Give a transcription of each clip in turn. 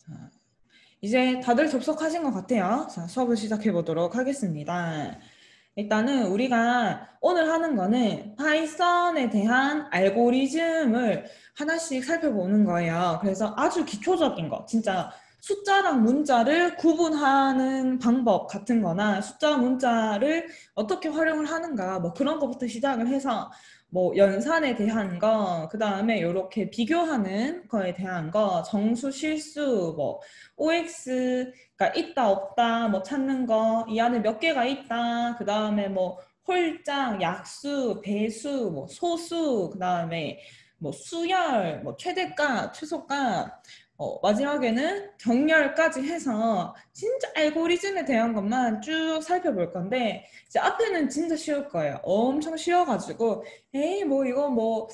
자, 이제 다들 접속하신 것 같아요. 자, 수업을 시작해 보도록 하겠습니다. 일단은 우리가 오늘 하는 거는 파이썬에 대한 알고리즘을 하나씩 살펴보는 거예요. 그래서 아주 기초적인 거, 진짜 숫자랑 문자를 구분하는 방법 같은 거나 숫자 문자를 어떻게 활용을 하는가 뭐 그런 것부터 시작을 해서 뭐 연산에 대한 거, 그 다음에 이렇게 비교하는 거에 대한 거, 정수, 실수, 뭐 OX가 있다 없다 뭐 찾는 거, 이 안에 몇 개가 있다, 그 다음에 뭐 홀짝, 약수, 배수, 뭐 소수, 그 다음에 뭐 수열, 뭐 최대값, 최소값, 마지막에는 정렬까지 해서 진짜 알고리즘에 대한 것만 쭉 살펴볼 건데 이제 앞에는 진짜 쉬울 거예요. 엄청 쉬워가지고 에이 뭐 이거 뭐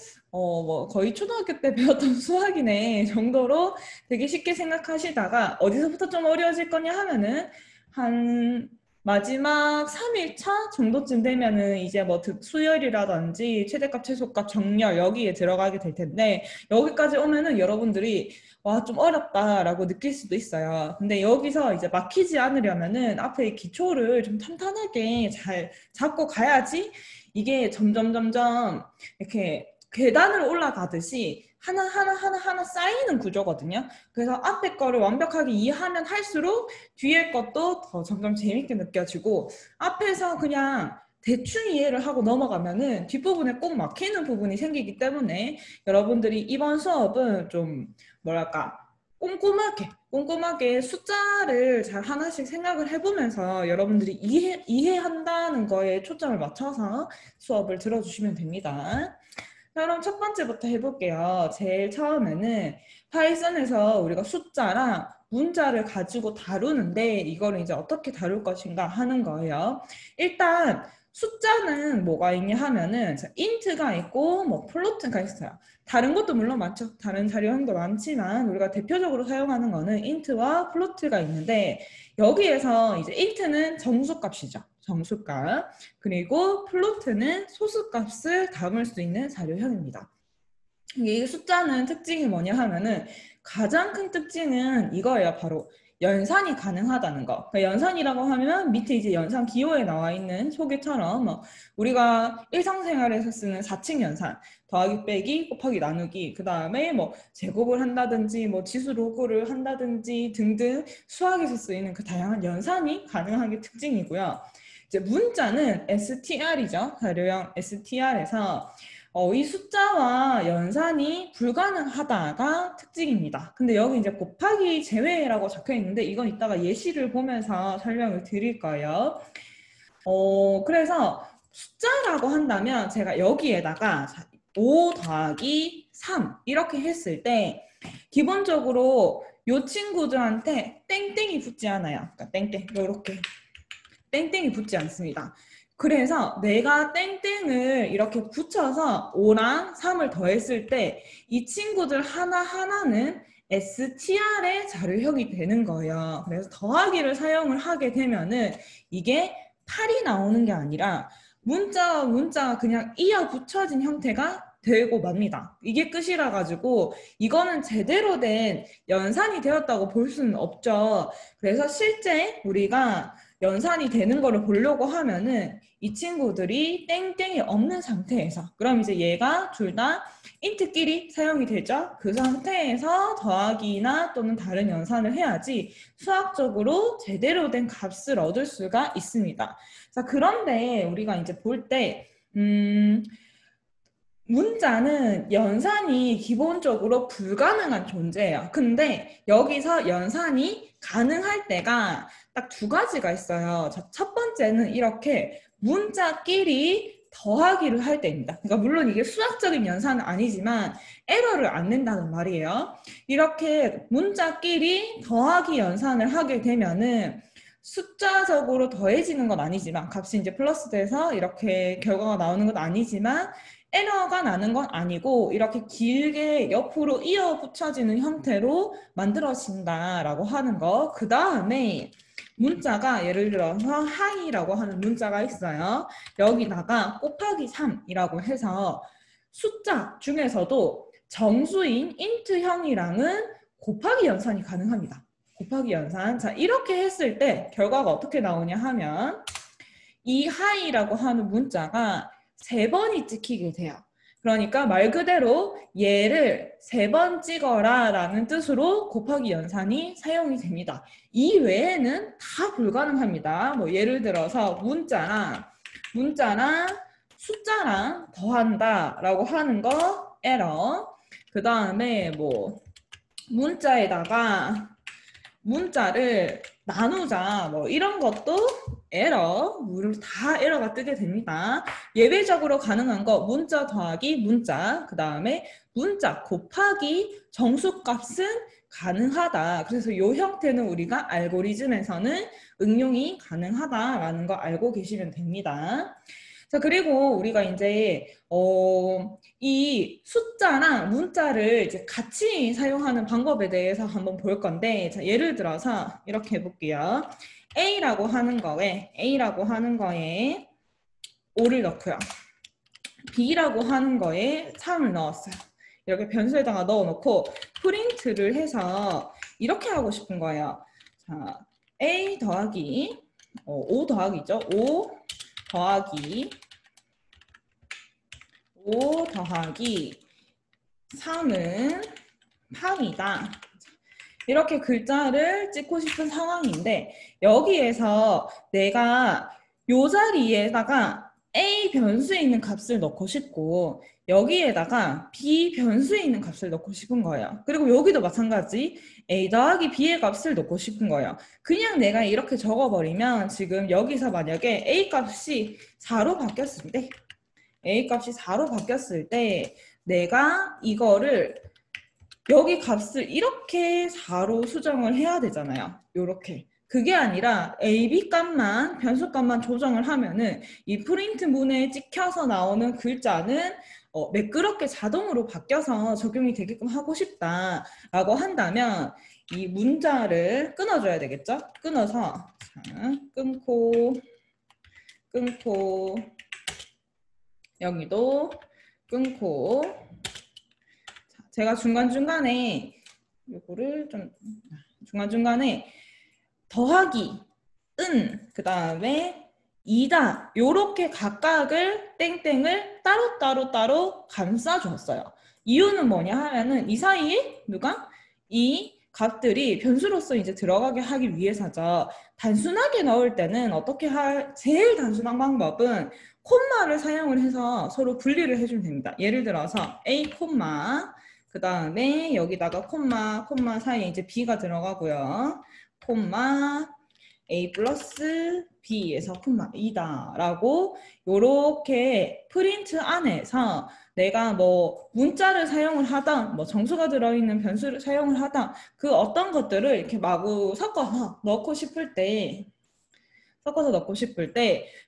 거의 초등학교 때 배웠던 수학이네 정도로 되게 쉽게 생각하시다가 어디서부터 좀 어려워질 거냐 하면은 한 마지막 3일차 정도쯤 되면은 이제 뭐 수열이라든지 최대값, 최소값, 정렬 여기에 들어가게 될 텐데 여기까지 오면은 여러분들이 와, 좀 어렵다라고 느낄 수도 있어요. 근데 여기서 이제 막히지 않으려면은 앞에 기초를 좀 탄탄하게 잘 잡고 가야지 이게 점점 이렇게 계단을 올라가듯이 하나 쌓이는 구조거든요. 그래서 앞에 거를 완벽하게 이해하면 할수록 뒤에 것도 더 점점 재밌게 느껴지고 앞에서 그냥 대충 이해를 하고 넘어가면은 뒷부분에 꼭 막히는 부분이 생기기 때문에 여러분들이 이번 수업은 좀 뭐랄까 꼼꼼하게 숫자를 잘 하나씩 생각을 해보면서 여러분들이 이해한다는 거에 초점을 맞춰서 수업을 들어주시면 됩니다. 그럼 첫 번째부터 해볼게요. 제일 처음에는 파이썬에서 우리가 숫자랑 문자를 가지고 다루는데 이거를 이제 어떻게 다룰 것인가 하는 거예요. 일단 숫자는 뭐가 있냐 하면은 int가 있고 뭐 플로트가 있어요. 다른 것도 물론 많죠. 다른 자료형도 많지만 우리가 대표적으로 사용하는 거는 int와 플로트가 있는데 여기에서 이제 int는 정수값이죠. 정수값. 그리고 플로트는 소수값을 담을 수 있는 자료형입니다. 이 숫자는 특징이 뭐냐 하면은 가장 큰 특징은 이거예요. 바로 연산이 가능하다는 거. 그러니까 연산이라고 하면 밑에 이제 연산 기호에 나와 있는 소개처럼 뭐 우리가 일상생활에서 쓰는 4층 연산, 더하기 빼기, 곱하기 나누기, 그 다음에 뭐 제곱을 한다든지 뭐 지수 로그를 한다든지 등등 수학에서 쓰이는 그 다양한 연산이 가능한 게 특징이고요. 이제 문자는 STR이죠. 자료형 STR에서 이 숫자와 연산이 불가능하다가 특징입니다. 근데 여기 이제 곱하기 제외라고 적혀 있는데 이건 이따가 예시를 보면서 설명을 드릴 거예요. 그래서 숫자라고 한다면 제가 여기에다가 5 더하기 3 이렇게 했을 때 기본적으로 이 친구들한테 땡땡이 붙지 않아요. 그러니까 땡땡 이렇게 땡땡이 붙지 않습니다. 그래서 내가 땡땡을 이렇게 붙여서 5랑 3을 더했을 때 이 친구들 하나하나는 STR의 자료형이 되는 거예요. 그래서 더하기를 사용을 하게 되면은 이게 8이 나오는 게 아니라 문자와 문자가 그냥 이어 붙여진 형태가 되고 맙니다. 이게 끝이라 가지고 이거는 제대로 된 연산이 되었다고 볼 수는 없죠. 그래서 실제 우리가 연산이 되는 거를 보려고 하면은 이 친구들이 땡땡이 없는 상태에서 그럼 이제 얘가 둘 다 int끼리 사용이 되죠. 그 상태에서 더하기나 또는 다른 연산을 해야지 수학적으로 제대로 된 값을 얻을 수가 있습니다. 자, 그런데 우리가 이제 볼 때 문자는 연산이 기본적으로 불가능한 존재예요. 근데 여기서 연산이 가능할 때가 딱 두 가지가 있어요. 첫 번째는 이렇게 문자끼리 더하기를 할 때입니다. 그러니까 물론 이게 수학적인 연산은 아니지만 에러를 안 낸다는 말이에요. 이렇게 문자끼리 더하기 연산을 하게 되면은 숫자적으로 더해지는 건 아니지만 값이 이제 플러스 돼서 이렇게 결과가 나오는 건 아니지만 에러가 나는 건 아니고 이렇게 길게 옆으로 이어 붙여지는 형태로 만들어진다라고 하는 거. 그 다음에 문자가 예를 들어서 하이라고 하는 문자가 있어요. 여기다가 곱하기 3이라고 해서 숫자 중에서도 정수인 int형이랑은 곱하기 연산이 가능합니다. 곱하기 연산. 자, 이렇게 했을 때 결과가 어떻게 나오냐 하면 이 하이라고 하는 문자가 3번이 찍히게 돼요. 그러니까 말 그대로 얘를 3번 찍어라 라는 뜻으로 곱하기 연산이 사용이 됩니다. 이 외에는 다 불가능합니다. 뭐 예를 들어서 문자랑 숫자랑 더한다 라고 하는 거 에러. 그 다음에 뭐 문자를 나누자 뭐 이런 것도 에러, 다 에러가 뜨게 됩니다. 예외적으로 가능한 거 문자 더하기 문자, 그 다음에 문자 곱하기 정수값은 가능하다. 그래서 이 형태는 우리가 알고리즘에서는 응용이 가능하다라는 거 알고 계시면 됩니다. 자, 그리고 우리가 이제 이 숫자랑 문자를 이제 같이 사용하는 방법에 대해서 한번 볼 건데, 자, 예를 들어서 이렇게 해볼게요. A라고 하는 거에 5를 넣고요. B라고 하는 거에 3을 넣었어요. 이렇게 변수에다가 넣어놓고 프린트를 해서 이렇게 하고 싶은 거예요. 자, A 더하기 5 더하기죠. 5 더하기 3은 8이다. 이렇게 글자를 찍고 싶은 상황인데 여기에서 내가 요 자리에다가 A 변수에 있는 값을 넣고 싶고 여기에다가 B 변수에 있는 값을 넣고 싶은 거예요. 그리고 여기도 마찬가지 A 더하기 B의 값을 넣고 싶은 거예요. 그냥 내가 이렇게 적어버리면 지금 여기서 만약에 A 값이 4로 바뀌었을 때 내가 이거를 여기 값을 이렇게 4로 수정을 해야 되잖아요. 요렇게. 그게 아니라 A, B 값만, 변수 값만 조정을 하면은 이 프린트 문에 찍혀서 나오는 글자는 매끄럽게 자동으로 바뀌어서 적용이 되게끔 하고 싶다라고 한다면 이 문자를 끊어줘야 되겠죠? 끊어서 자, 끊고 여기도 끊고 제가 중간중간에 요거를 좀 중간중간에 더하기, 그 다음에 이다 요렇게 각각을 땡땡을 따로 감싸줬어요. 이유는 뭐냐 하면은 이 사이에 이 값들이 변수로서 이제 들어가게 하기 위해서죠. 단순하게 넣을 때는 제일 단순한 방법은 콤마를 사용을 해서 서로 분리를 해주면 됩니다. 예를 들어서 A 콤마 그 다음에 여기다가 콤마 사이에 이제 B가 들어가고요. 콤마 A 플러스 B에서 콤마 2다 라고 요렇게 프린트 안에서 내가 뭐 문자를 사용을 하다 뭐 정수가 들어있는 변수를 사용을 하다 그 어떤 것들을 이렇게 마구 섞어서 넣고 싶을 때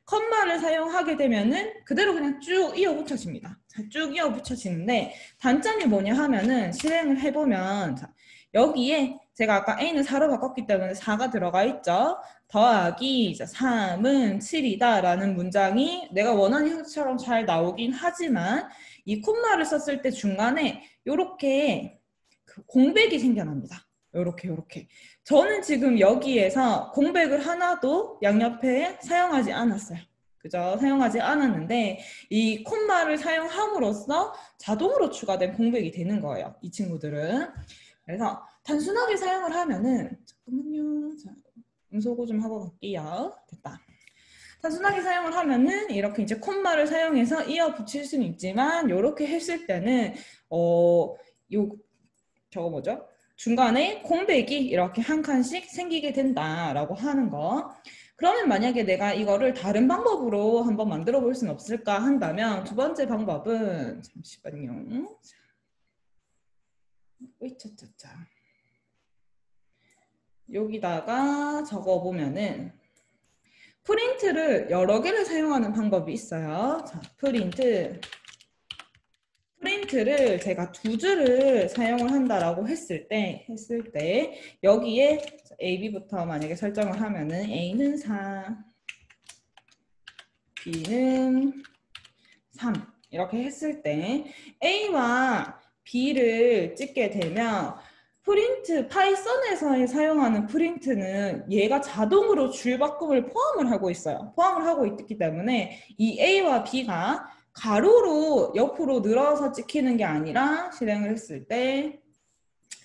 컴마를 사용하게 되면은 그대로 그냥 쭉 이어 붙여집니다. 자, 쭉 이어 붙여지는데 단점이 뭐냐 하면은 실행을 해보면 자, 여기에 제가 아까 A는 4로 바꿨기 때문에 4가 들어가 있죠. 더하기 3은 7이다 라는 문장이 내가 원하는 형태처럼 잘 나오긴 하지만 이 콤마를 썼을 때 중간에 이렇게 공백이 생겨납니다. 요렇게. 저는 지금 여기에서 공백을 하나도 양옆에 사용하지 않았어요. 그죠? 사용하지 않았는데 이 콤마를 사용함으로써 자동으로 추가된 공백이 되는 거예요. 이 친구들은. 그래서 단순하게 사용을 하면은 잠깐만요. 자, 음소거 좀 하고 갈게요. 됐다. 단순하게 사용을 하면은 이렇게 이제 콤마를 사용해서 이어 붙일 수는 있지만 이렇게 했을 때는 저거 뭐죠? 중간에 공백이 이렇게 한 칸씩 생기게 된다라고 하는 거. 그러면 만약에 내가 이거를 다른 방법으로 한번 만들어 볼 수는 없을까 한다면 두 번째 방법은 잠시만요. 으이차차차. 여기다가 적어보면은 프린트를 여러 개를 사용하는 방법이 있어요. 자, 프린트를 제가 2줄을 사용을 한다라고 했을 때 여기에 A, B부터 만약에 설정을 하면은 A는 4, B는 3 이렇게 했을 때 A와 B를 찍게 되면 프린트, 파이썬에서 사용하는 프린트는 얘가 자동으로 줄바꿈을 포함을 하고 있어요. 포함을 하고 있기 때문에 이 A와 B가 가로로 옆으로 늘어서 찍히는 게 아니라 실행을 했을 때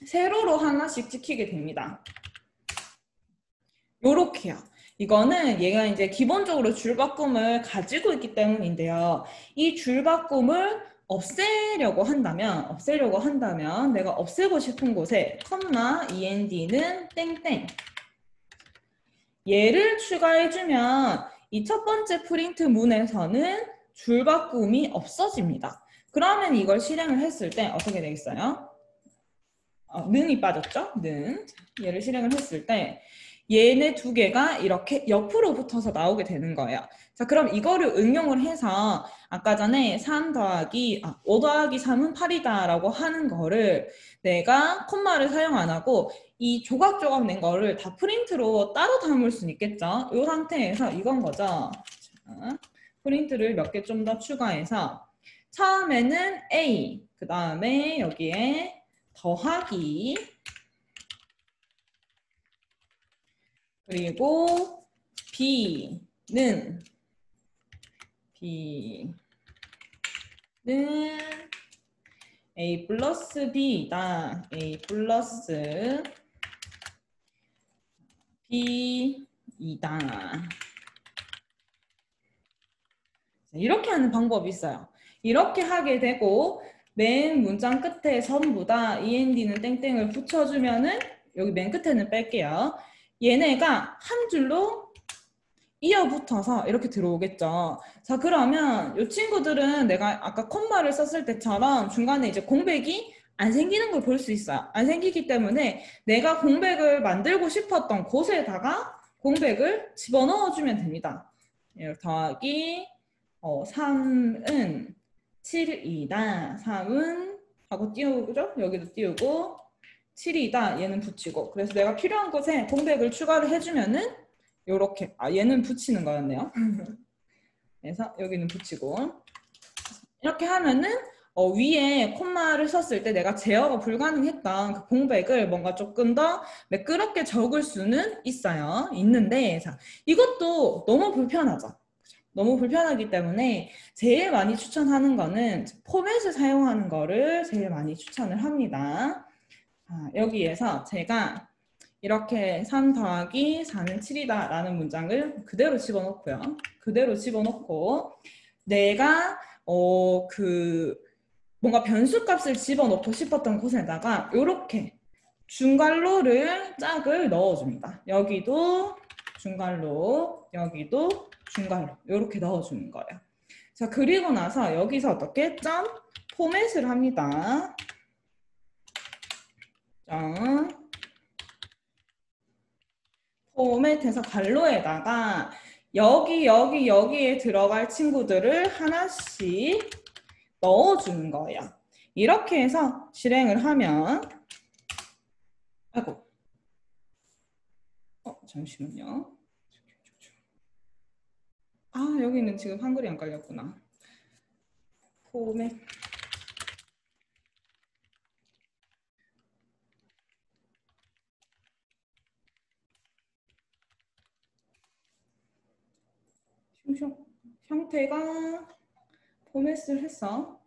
세로로 하나씩 찍히게 됩니다. 요렇게요. 이거는 얘가 이제 기본적으로 줄바꿈을 가지고 있기 때문인데요. 이 줄바꿈을 없애려고 한다면 내가 없애고 싶은 곳에 컴마 end는 땡땡 얘를 추가해주면 이 첫 번째 프린트 문에서는 줄바꿈이 없어집니다. 그러면 이걸 실행을 했을 때 어떻게 되겠어요? 는이 빠졌죠? 는. 얘를 실행을 했을 때 얘네 두 개가 이렇게 옆으로 붙어서 나오게 되는 거예요. 자, 그럼 이거를 응용을 해서 아까 전에 5 더하기 3은 8이다 라고 하는 거를 내가 콤마를 사용 안 하고 이 조각조각 낸 거를 다 프린트로 따로 담을 수 있겠죠? 이 상태에서 이건 거죠. 자, 프린트를 몇 개 좀 더 추가해서 처음에는 A, 그 다음에 여기에 더하기 그리고 B는 A 플러스 B다. A 플러스 B이다. 이렇게 하는 방법이 있어요. 이렇게 하게 되고 맨 문장 끝에 전부 다 end는 땡땡을 붙여주면은 여기 맨 끝에는 뺄게요. 얘네가 한 줄로 이어붙어서 이렇게 들어오겠죠. 자, 그러면 이 친구들은 내가 아까 콤마를 썼을 때처럼 중간에 이제 공백이 안 생기는 걸 볼 수 있어요. 안 생기기 때문에 내가 공백을 만들고 싶었던 곳에다가 공백을 집어넣어주면 됩니다. 더하기 3은 7이다. 3은 하고 띄우죠? 여기도 띄우고 7이다. 얘는 붙이고. 그래서 내가 필요한 곳에 공백을 추가를 해주면은 요렇게. 얘는 붙이는 거였네요. 그래서 여기는 붙이고. 이렇게 하면은 위에 콤마를 썼을 때 내가 제어가 불가능했던 그 공백을 뭔가 조금 더 매끄럽게 적을 수는 있어요. 있는데 자, 이것도 너무 불편하죠. 너무 불편하기 때문에 제일 많이 추천하는 거는 포맷을 사용하는 거를 제일 많이 추천을 합니다. 자, 여기에서 제가 이렇게 3 더하기 4는 7이다 라는 문장을 그대로 집어넣고요. 그대로 집어넣고 내가 뭔가 변수값을 집어넣고 싶었던 곳에다가 이렇게 중괄호를 짝을 넣어줍니다. 여기도 중괄호, 여기도 중괄호 이렇게 넣어주는 거예요. 자, 그리고 나서 여기서 어떻게 점 포맷을 합니다. 점 포맷해서 괄호에다가 여기에 들어갈 친구들을 하나씩 넣어주는 거예요. 이렇게 해서 실행을 하면 아이고 잠시만요. 여기는 지금 한글이 안 깔렸구나. 포맷 형태가 포맷을 했어.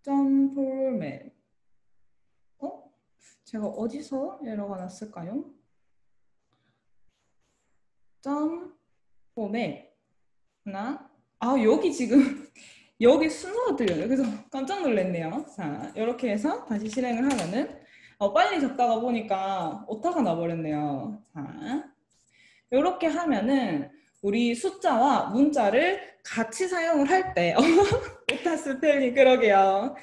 점 포맷. 제가 어디서 에러가 났을까요? 점 포맷. 하나. 여기 지금 여기 순서가 들려요. 그래서 깜짝 놀랐네요. 자, 이렇게 해서 다시 실행을 하면은 빨리 적다가 보니까 오타가 나버렸네요. 자, 이렇게 하면은 우리 숫자와 문자를 같이 사용을 할 때, 오타 스펠링 그러게요.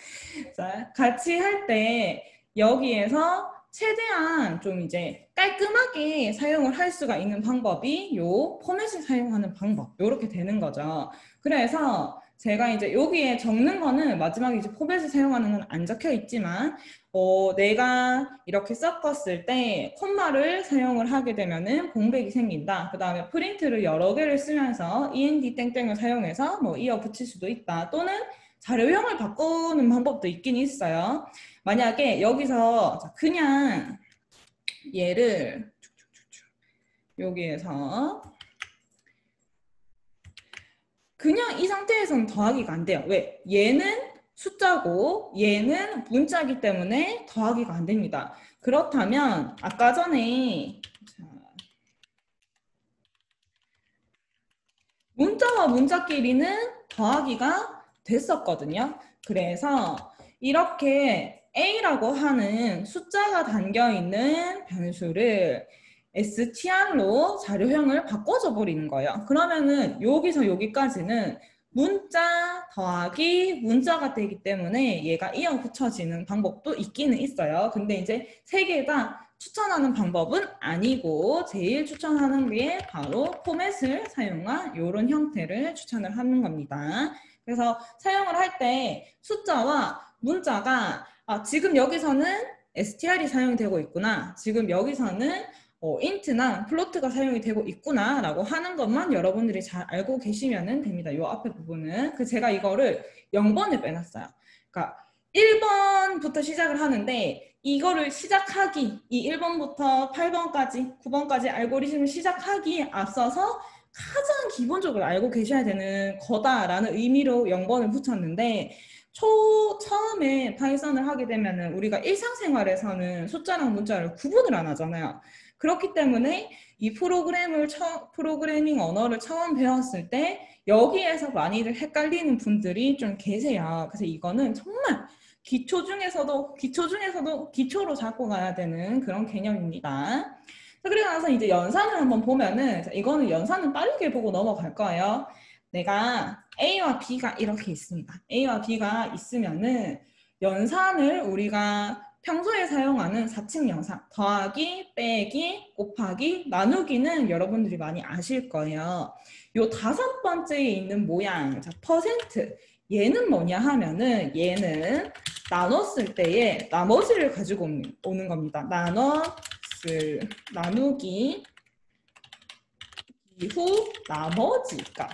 자, 같이 할 때 여기에서 최대한 좀 이제 깔끔하게 사용을 할 수가 있는 방법이 요 포맷을 사용하는 방법, 요렇게 되는 거죠. 그래서 제가 이제 여기에 적는 거는 마지막에 이제 포맷을 사용하는 건 안 적혀 있지만 내가 이렇게 섞었을 때 콤마를 사용을 하게 되면은 공백이 생긴다. 그 다음에 프린트를 여러 개를 쓰면서 end 땡땡을 사용해서 뭐 이어 붙일 수도 있다. 또는 자료형을 바꾸는 방법도 있긴 있어요. 만약에 여기서 그냥 얘를 여기에서 그냥 이 상태에서는 더하기가 안 돼요. 왜? 얘는 숫자고 얘는 문자이기 때문에 더하기가 안 됩니다. 그렇다면 아까 전에 문자와 문자끼리는 더하기가 됐었거든요. 그래서 이렇게 A라고 하는 숫자가 담겨있는 변수를 str로 자료형을 바꿔줘 버리는 거예요. 그러면은 여기서 여기까지는 문자 더하기 문자가 되기 때문에 얘가 이어 붙여지는 방법도 있기는 있어요. 근데 이제 세 개 다 추천하는 방법은 아니고 제일 추천하는 게 바로 포맷을 사용한 이런 형태를 추천을 하는 겁니다. 그래서 사용을 할 때 숫자와 문자가 지금 여기서는 str이 사용이 되고 있구나. 지금 여기서는 int나 플로트가 사용이 되고 있구나 라고 하는 것만 여러분들이 잘 알고 계시면 됩니다. 이 앞에 부분은. 제가 이거를 0번을 빼놨어요. 그러니까 1번부터 시작을 하는데 이거를 시작하기, 이 1번부터 8번까지, 9번까지 알고리즘을 시작하기에 앞서서 가장 기본적으로 알고 계셔야 되는 거다라는 의미로 0번을 붙였는데 처음에 파이썬을 하게 되면은 우리가 일상생활에서는 숫자랑 문자를 구분을 안 하잖아요. 그렇기 때문에 이 프로그래밍 언어를 처음 배웠을 때 여기에서 많이들 헷갈리는 분들이 좀 계세요. 그래서 이거는 정말 기초 중에서도 기초로 잡고 가야 되는 그런 개념입니다. 그리고 나서 이제 연산을 한번 보면은 이거는 연산은 빠르게 보고 넘어갈 거예요. 내가 A와 B가 이렇게 있습니다. A와 B가 있으면은 연산을 우리가 평소에 사용하는 4층 연산 더하기, 빼기, 곱하기, 나누기는 여러분들이 많이 아실 거예요. 요 5번째에 있는 모양, 자, 퍼센트. 얘는 뭐냐 하면은 얘는 나눴을 때에 나머지를 가지고 오는 겁니다. 나누기 이후 나머지 값.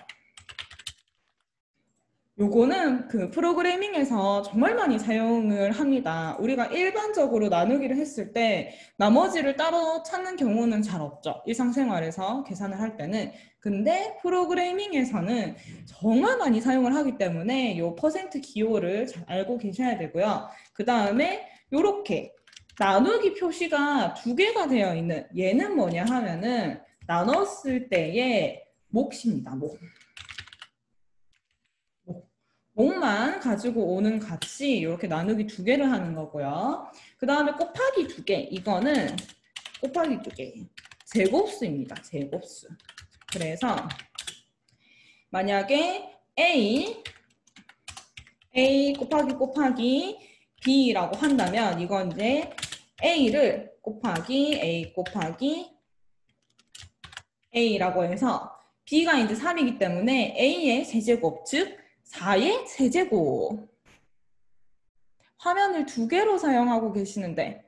요거는 그 프로그래밍에서 정말 많이 사용을 합니다. 우리가 일반적으로 나누기를 했을 때 나머지를 따로 찾는 경우는 잘 없죠. 일상생활에서 계산을 할 때는. 근데 프로그래밍에서는 정말 많이 사용을 하기 때문에 요 퍼센트 기호를 잘 알고 계셔야 되고요. 그 다음에 요렇게 나누기 표시가 2개가 되어 있는 얘는 뭐냐 하면은 나눴을 때의 몫입니다. 몫만 가지고 오는 값이 이렇게 나누기 2개를 하는 거고요. 그 다음에 곱하기 2개. 이거는 곱하기 2개. 제곱수입니다. 제곱수. 그래서 만약에 A 곱하기 B라고 한다면 이건 이제 A를 A 곱하기 A라고 해서 B가 이제 3이기 때문에 A의 세제곱, 즉 4의 세제곱. 화면을 2개로 사용하고 계시는데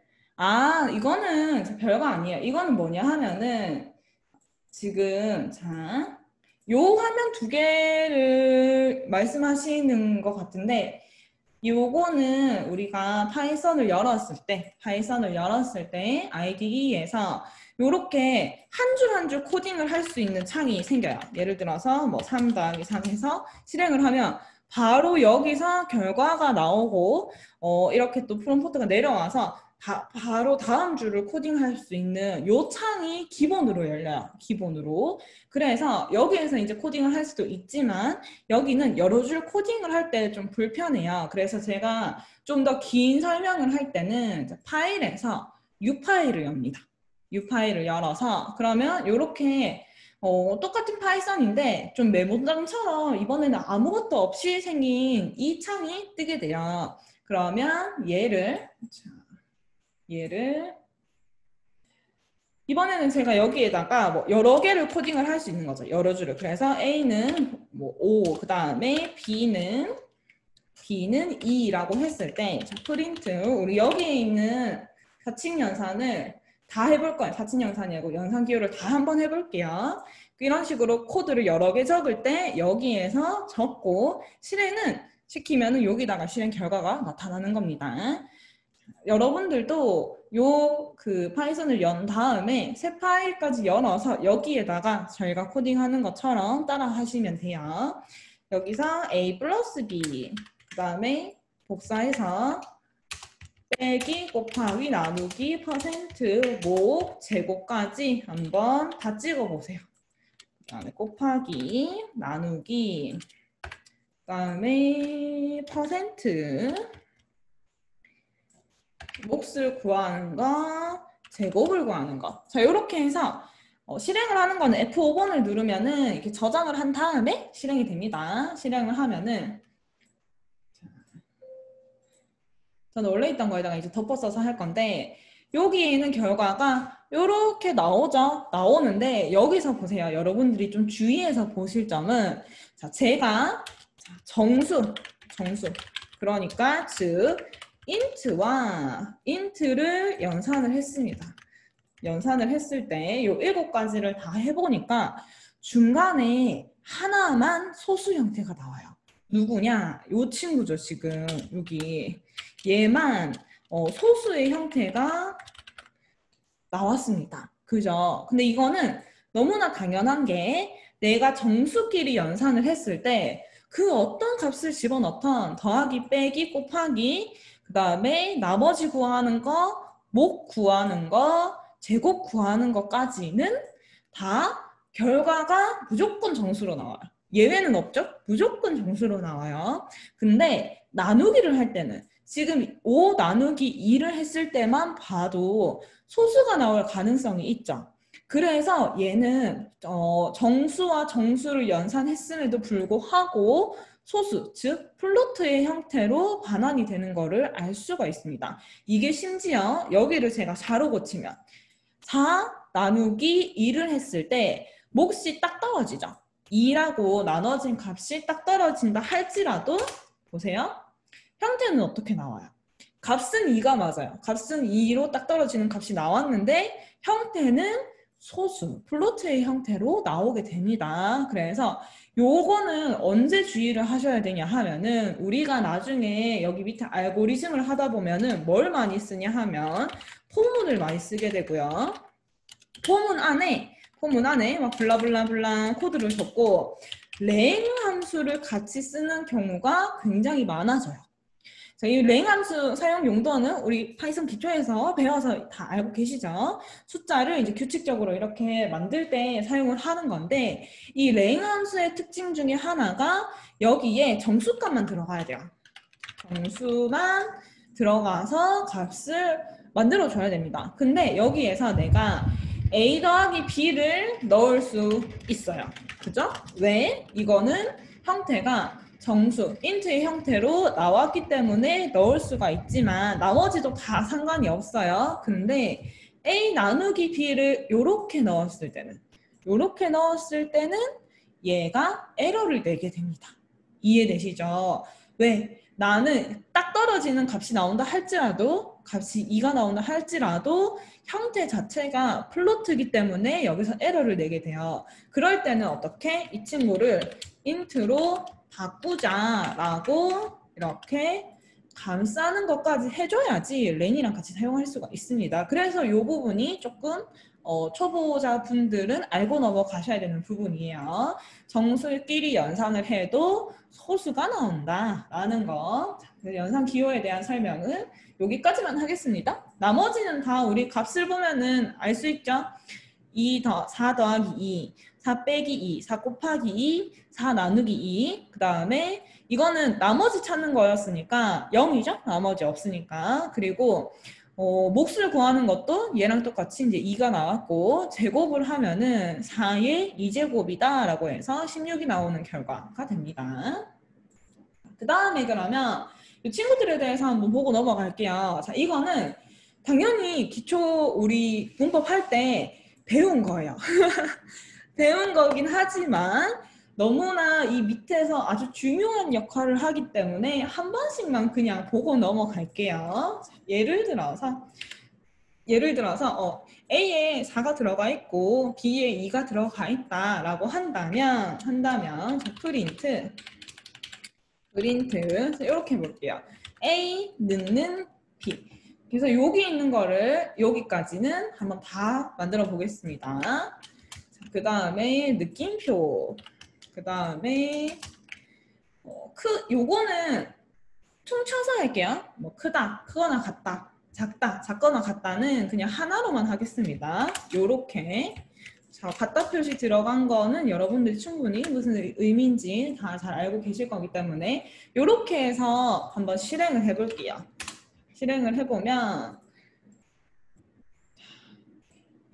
이거는 별거 아니에요. 이거는 뭐냐 하면은 지금 요 화면 2개를 말씀하시는 것 같은데 요거는 우리가 파이썬을 열었을 때 IDE에서 요렇게 한 줄 한 줄 코딩을 할 수 있는 창이 생겨요. 예를 들어서 뭐 3 더하기 3 해서 실행을 하면 바로 여기서 결과가 나오고 이렇게 또 프롬프트가 내려와서 바로 다음 줄을 코딩할 수 있는 요 창이 기본으로 열려요. 기본으로. 그래서 여기에서 이제 코딩을 할 수도 있지만 여기는 여러 줄 코딩을 할 때 좀 불편해요. 그래서 제가 좀 더 긴 설명을 할 때는 파일에서 U 파일을 엽니다. U 파일을 열어서 그러면 이렇게 똑같은 파이썬인데 좀 메모장처럼 이번에는 아무것도 없이 생긴 이 창이 뜨게 돼요. 그러면 얘를 이번에는 제가 여기에다가 뭐 여러 개를 코딩을 할 수 있는 거죠. 여러 줄을. 그래서 A는 뭐 5, 그 다음에 B는 2라고 했을 때 프린트 우리 여기에 있는 4층 연산을 다 해볼 거예요. 4층 연산이고 연산 기호를 다 한번 이런 식으로 코드를 여러 개 적을 때 여기에서 적고 실행은 시키면은 여기다가 실행 결과가 나타나는 겁니다. 여러분들도 요 그 파이썬을 연 다음에 새 파일까지 열어서 여기에다가 저희가 코딩하는 것처럼 따라 하시면 돼요. 여기서 a 플러스 b 그 다음에 복사해서 빼기 곱하기 나누기 퍼센트 목 제곱까지 한번 다 찍어 보세요. 그 다음에 곱하기 나누기 그 다음에 퍼센트 몫을 구하는 거, 제곱을 구하는 거. 자, 이렇게 해서 실행을 하는 거는 F5번을 누르면은 이렇게 저장을 한 다음에 실행이 됩니다. 실행을 하면은 저는 원래 있던 거에다가 이제 덮어 써서 할 건데 여기에 있는 결과가 이렇게 나오죠. 나오는데 여기서 보세요. 여러분들이 좀 주의해서 보실 점은 자, 제가 정수 그러니까 즉 int와 int를 연산을 했습니다. 연산을 했을 때 요 7가지를 다 해보니까 중간에 하나만 소수 형태가 나와요. 누구냐? 요 친구죠, 지금. 여기. 얘만 소수의 형태가 나왔습니다. 그죠? 근데 이거는 너무나 당연한 게 내가 정수끼리 연산을 했을 때 그 어떤 값을 집어넣던 더하기, 빼기, 곱하기 그 다음에 나머지 구하는 거, 목 구하는 거, 제곱 구하는 것까지는 다 결과가 무조건 정수로 나와요. 예외는 없죠? 무조건 정수로 나와요. 근데 나누기를 할 때는 지금 5 나누기 2를 했을 때만 봐도 소수가 나올 가능성이 있죠. 그래서 얘는 정수와 정수를 연산했음에도 불구하고 소수, 즉 플로트의 형태로 반환이 되는 거를 알 수가 있습니다. 이게 심지어 여기를 제가 4로 고치면 4 나누기 2를 했을 때 몫이 딱 떨어지죠. 2라고 나눠진 값이 딱 떨어진다 할지라도 보세요. 형태는 어떻게 나와요? 값은 2가 맞아요. 값은 2로 딱 떨어지는 값이 나왔는데 형태는 소수, 플로트의 형태로 나오게 됩니다. 그래서 요거는 언제 주의를 하셔야 되냐 하면은 우리가 나중에 여기 밑에 알고리즘을 하다 보면은 뭘 많이 쓰냐 하면 포문을 많이 쓰게 되고요. 포문 안에 막 블라블라블라 코드를 적고 랭 함수를 같이 쓰는 경우가 굉장히 많아져요. 자, 이 랭 함수 사용 용도는 우리 파이썬 기초에서 배워서 다 알고 계시죠? 숫자를 이제 규칙적으로 이렇게 만들 때 사용을 하는 건데 이 랭 함수의 특징 중에 하나가 여기에 정수값만 들어가야 돼요. 정수만 들어가서 값을 만들어줘야 됩니다. 근데 여기에서 내가 A 더하기 B를 넣을 수 있어요. 그죠? 왜? 이거는 형태가 정수, int의 형태로 나왔기 때문에 넣을 수가 있지만 나머지도 다 상관이 없어요. 근데 A 나누기 B를 이렇게 넣었을 때는 얘가 에러를 내게 됩니다. 이해되시죠? 왜? 나는 딱 떨어지는 값이 나온다 할지라도 값이 2가 나온다 할지라도 형태 자체가 플로트이기 때문에 여기서 에러를 내게 돼요. 그럴 때는 어떻게? 이 친구를 int로 바꾸자라고 이렇게 감싸는 것까지 해줘야지 렌이랑 같이 사용할 수가 있습니다. 그래서 이 부분이 조금 초보자분들은 알고 넘어가셔야 되는 부분이에요. 정수끼리 연산을 해도 소수가 나온다라는 거. 연산 기호에 대한 설명은 여기까지만 하겠습니다. 나머지는 다 우리 값을 보면은 알 수 있죠? 4 더하기 2, 4 빼기 2, 4 곱하기 2, 4 나누기 2. 그 다음에 이거는 나머지 찾는 거였으니까 0이죠? 나머지 없으니까. 그리고 몫을 구하는 것도 얘랑 똑같이 이제 2가 나왔고 제곱을 하면은 4의 2제곱이다 라고 해서 16이 나오는 결과가 됩니다. 그 다음에 그러면 이 친구들에 대해서 한번 보고 넘어갈게요. 자, 이거는 당연히 기초 우리 문법 할 때 배운 거예요. 배운 거긴 하지만 너무나 이 밑에서 아주 중요한 역할을 하기 때문에 한 번씩만 그냥 보고 넘어갈게요. 예를 들어서 A에 4가 들어가 있고 B에 2가 들어가 있다라고 한다면 자, 프린트 프린트 이렇게 해볼게요. A 넣는 B. 그래서 여기 있는 거를 여기까지는 한번 다 만들어 보겠습니다. 그 다음에 느낌표. 그 다음에 요거는 퉁쳐서 할게요. 뭐 크다, 크거나 같다, 작다, 작거나 같다는 그냥 하나로만 하겠습니다. 요렇게. 자, 같다 표시 들어간 거는 여러분들이 충분히 무슨 의미인지 다 잘 알고 계실 거기 때문에 요렇게 해서 한번 실행을 해볼게요. 실행을 해보면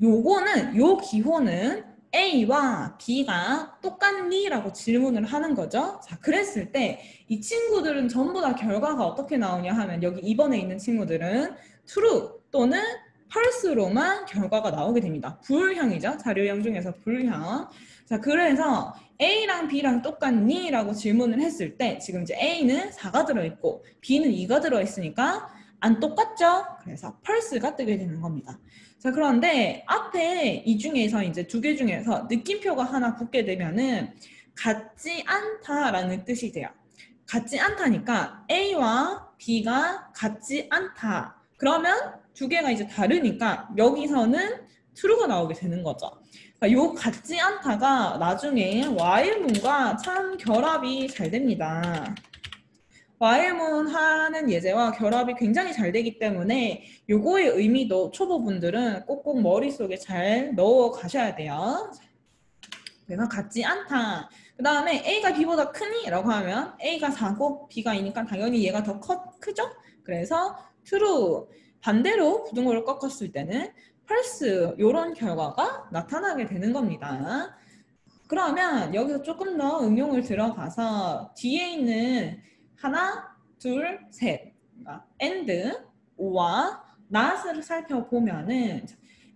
요거는 요 기호는 A와 B가 똑같니? 라고 질문을 하는 거죠. 자, 그랬을 때 이 친구들은 전부 다 결과가 어떻게 나오냐 하면 여기 2번에 있는 친구들은 true 또는 false로만 결과가 나오게 됩니다. 불형이죠. 자료형 중에서 불형. 자, 그래서 A랑 B랑 똑같니? 라고 질문을 했을 때 지금 이제 A는 4가 들어있고 B는 2가 들어있으니까 안 똑같죠? 그래서 false가 뜨게 되는 겁니다. 자, 그런데 앞에 이 중에서 이제 두 개 중에서 느낌표가 하나 붙게 되면은 같지 않다라는 뜻이 돼요. 같지 않다니까 A와 B가 같지 않다. 그러면 두 개가 이제 다르니까 여기서는 true가 나오게 되는 거죠. 그러니까 요 같지 않다가 나중에 while문과 참 결합이 잘 됩니다. while문 하는 예제와 결합이 굉장히 잘 되기 때문에 요거의 의미도 초보분들은 꼭꼭 머릿속에 잘 넣어 가셔야 돼요. 그래서 같지 않다. 그 다음에 A가 B보다 크니? 라고 하면 A가 4고 B가 2니까 당연히 얘가 더 크죠? 그래서 true. 반대로 부등호를 꺾었을 때는 false. 이런 결과가 나타나게 되는 겁니다. 그러면 여기서 조금 더 응용을 들어가서 뒤에 있는 하나, 둘, 셋, and, 와 not을 살펴보면은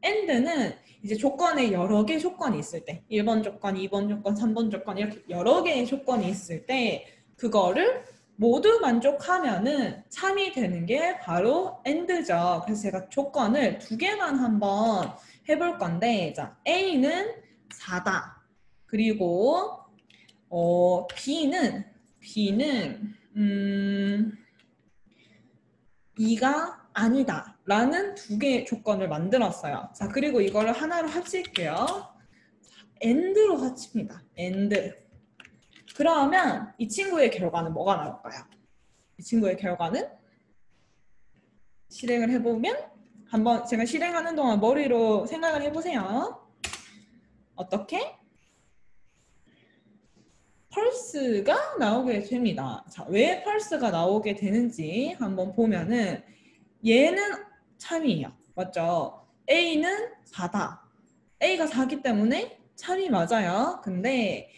and는 이제 조건에 여러 개 조건이 있을 때 1번 조건, 2번 조건, 3번 조건 이렇게 여러 개의 조건이 있을 때 그거를 모두 만족하면은 참이 되는 게 바로 and죠. 그래서 제가 조건을 두 개만 한번 해볼 건데 자, A는 4다. 그리고 B는 2가 아니다 라는 두 개의 조건을 만들었어요. 자, 그리고 이거를 하나로 합칠게요. and로 합칩니다. and. 그러면 이 친구의 결과는 뭐가 나올까요? 이 친구의 결과는 실행을 해보면 한번 제가 실행하는 동안 머리로 생각을 해보세요. 어떻게? 펄스가 나오게 됩니다. 자, 왜 펄스가 나오게 되는지 한번 보면은 얘는 참이에요. 맞죠? A는 4다. A가 4기 때문에 참이 맞아요. 근데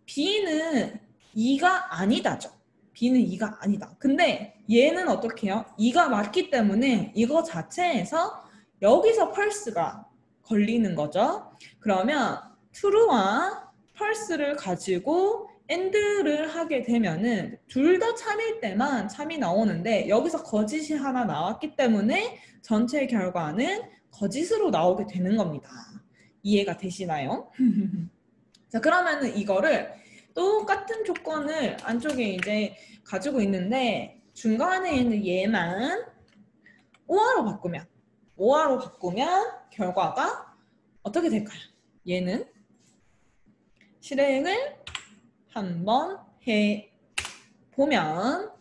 B는 2가 아니다죠. B는 2가 아니다. 근데 얘는 어떻게 해요? 2가 맞기 때문에 이거 자체에서 여기서 펄스가 걸리는 거죠. 그러면 true와 false를 가지고 and를 하게 되면은 둘 다 참일 때만 참이 나오는데 여기서 거짓이 하나 나왔기 때문에 전체 결과는 거짓으로 나오게 되는 겁니다. 이해가 되시나요? 자, 그러면은 이거를 똑같은 조건을 안쪽에 이제 가지고 있는데 중간에 있는 얘만 오화로 바꾸면 결과가 어떻게 될까요? 얘는 실행을 한번 해보면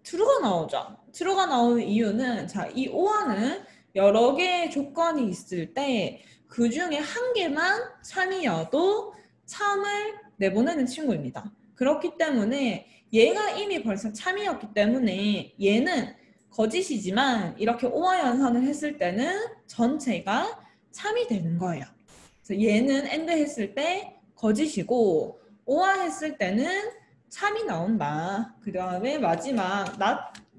true가 나오죠. true가 나오는 이유는 자, 이 오화는 여러 개의 조건이 있을 때 그 중에 한 개만 참이어도 참을 내보내는 친구입니다. 그렇기 때문에 얘가 이미 벌써 참이었기 때문에 얘는 거짓이지만 이렇게 오화 연산을 했을 때는 전체가 참이 되는 거예요. 그래서 얘는 and 했을 때 거짓이고 오화 했을 때는 참이 나온다. 그 다음에 마지막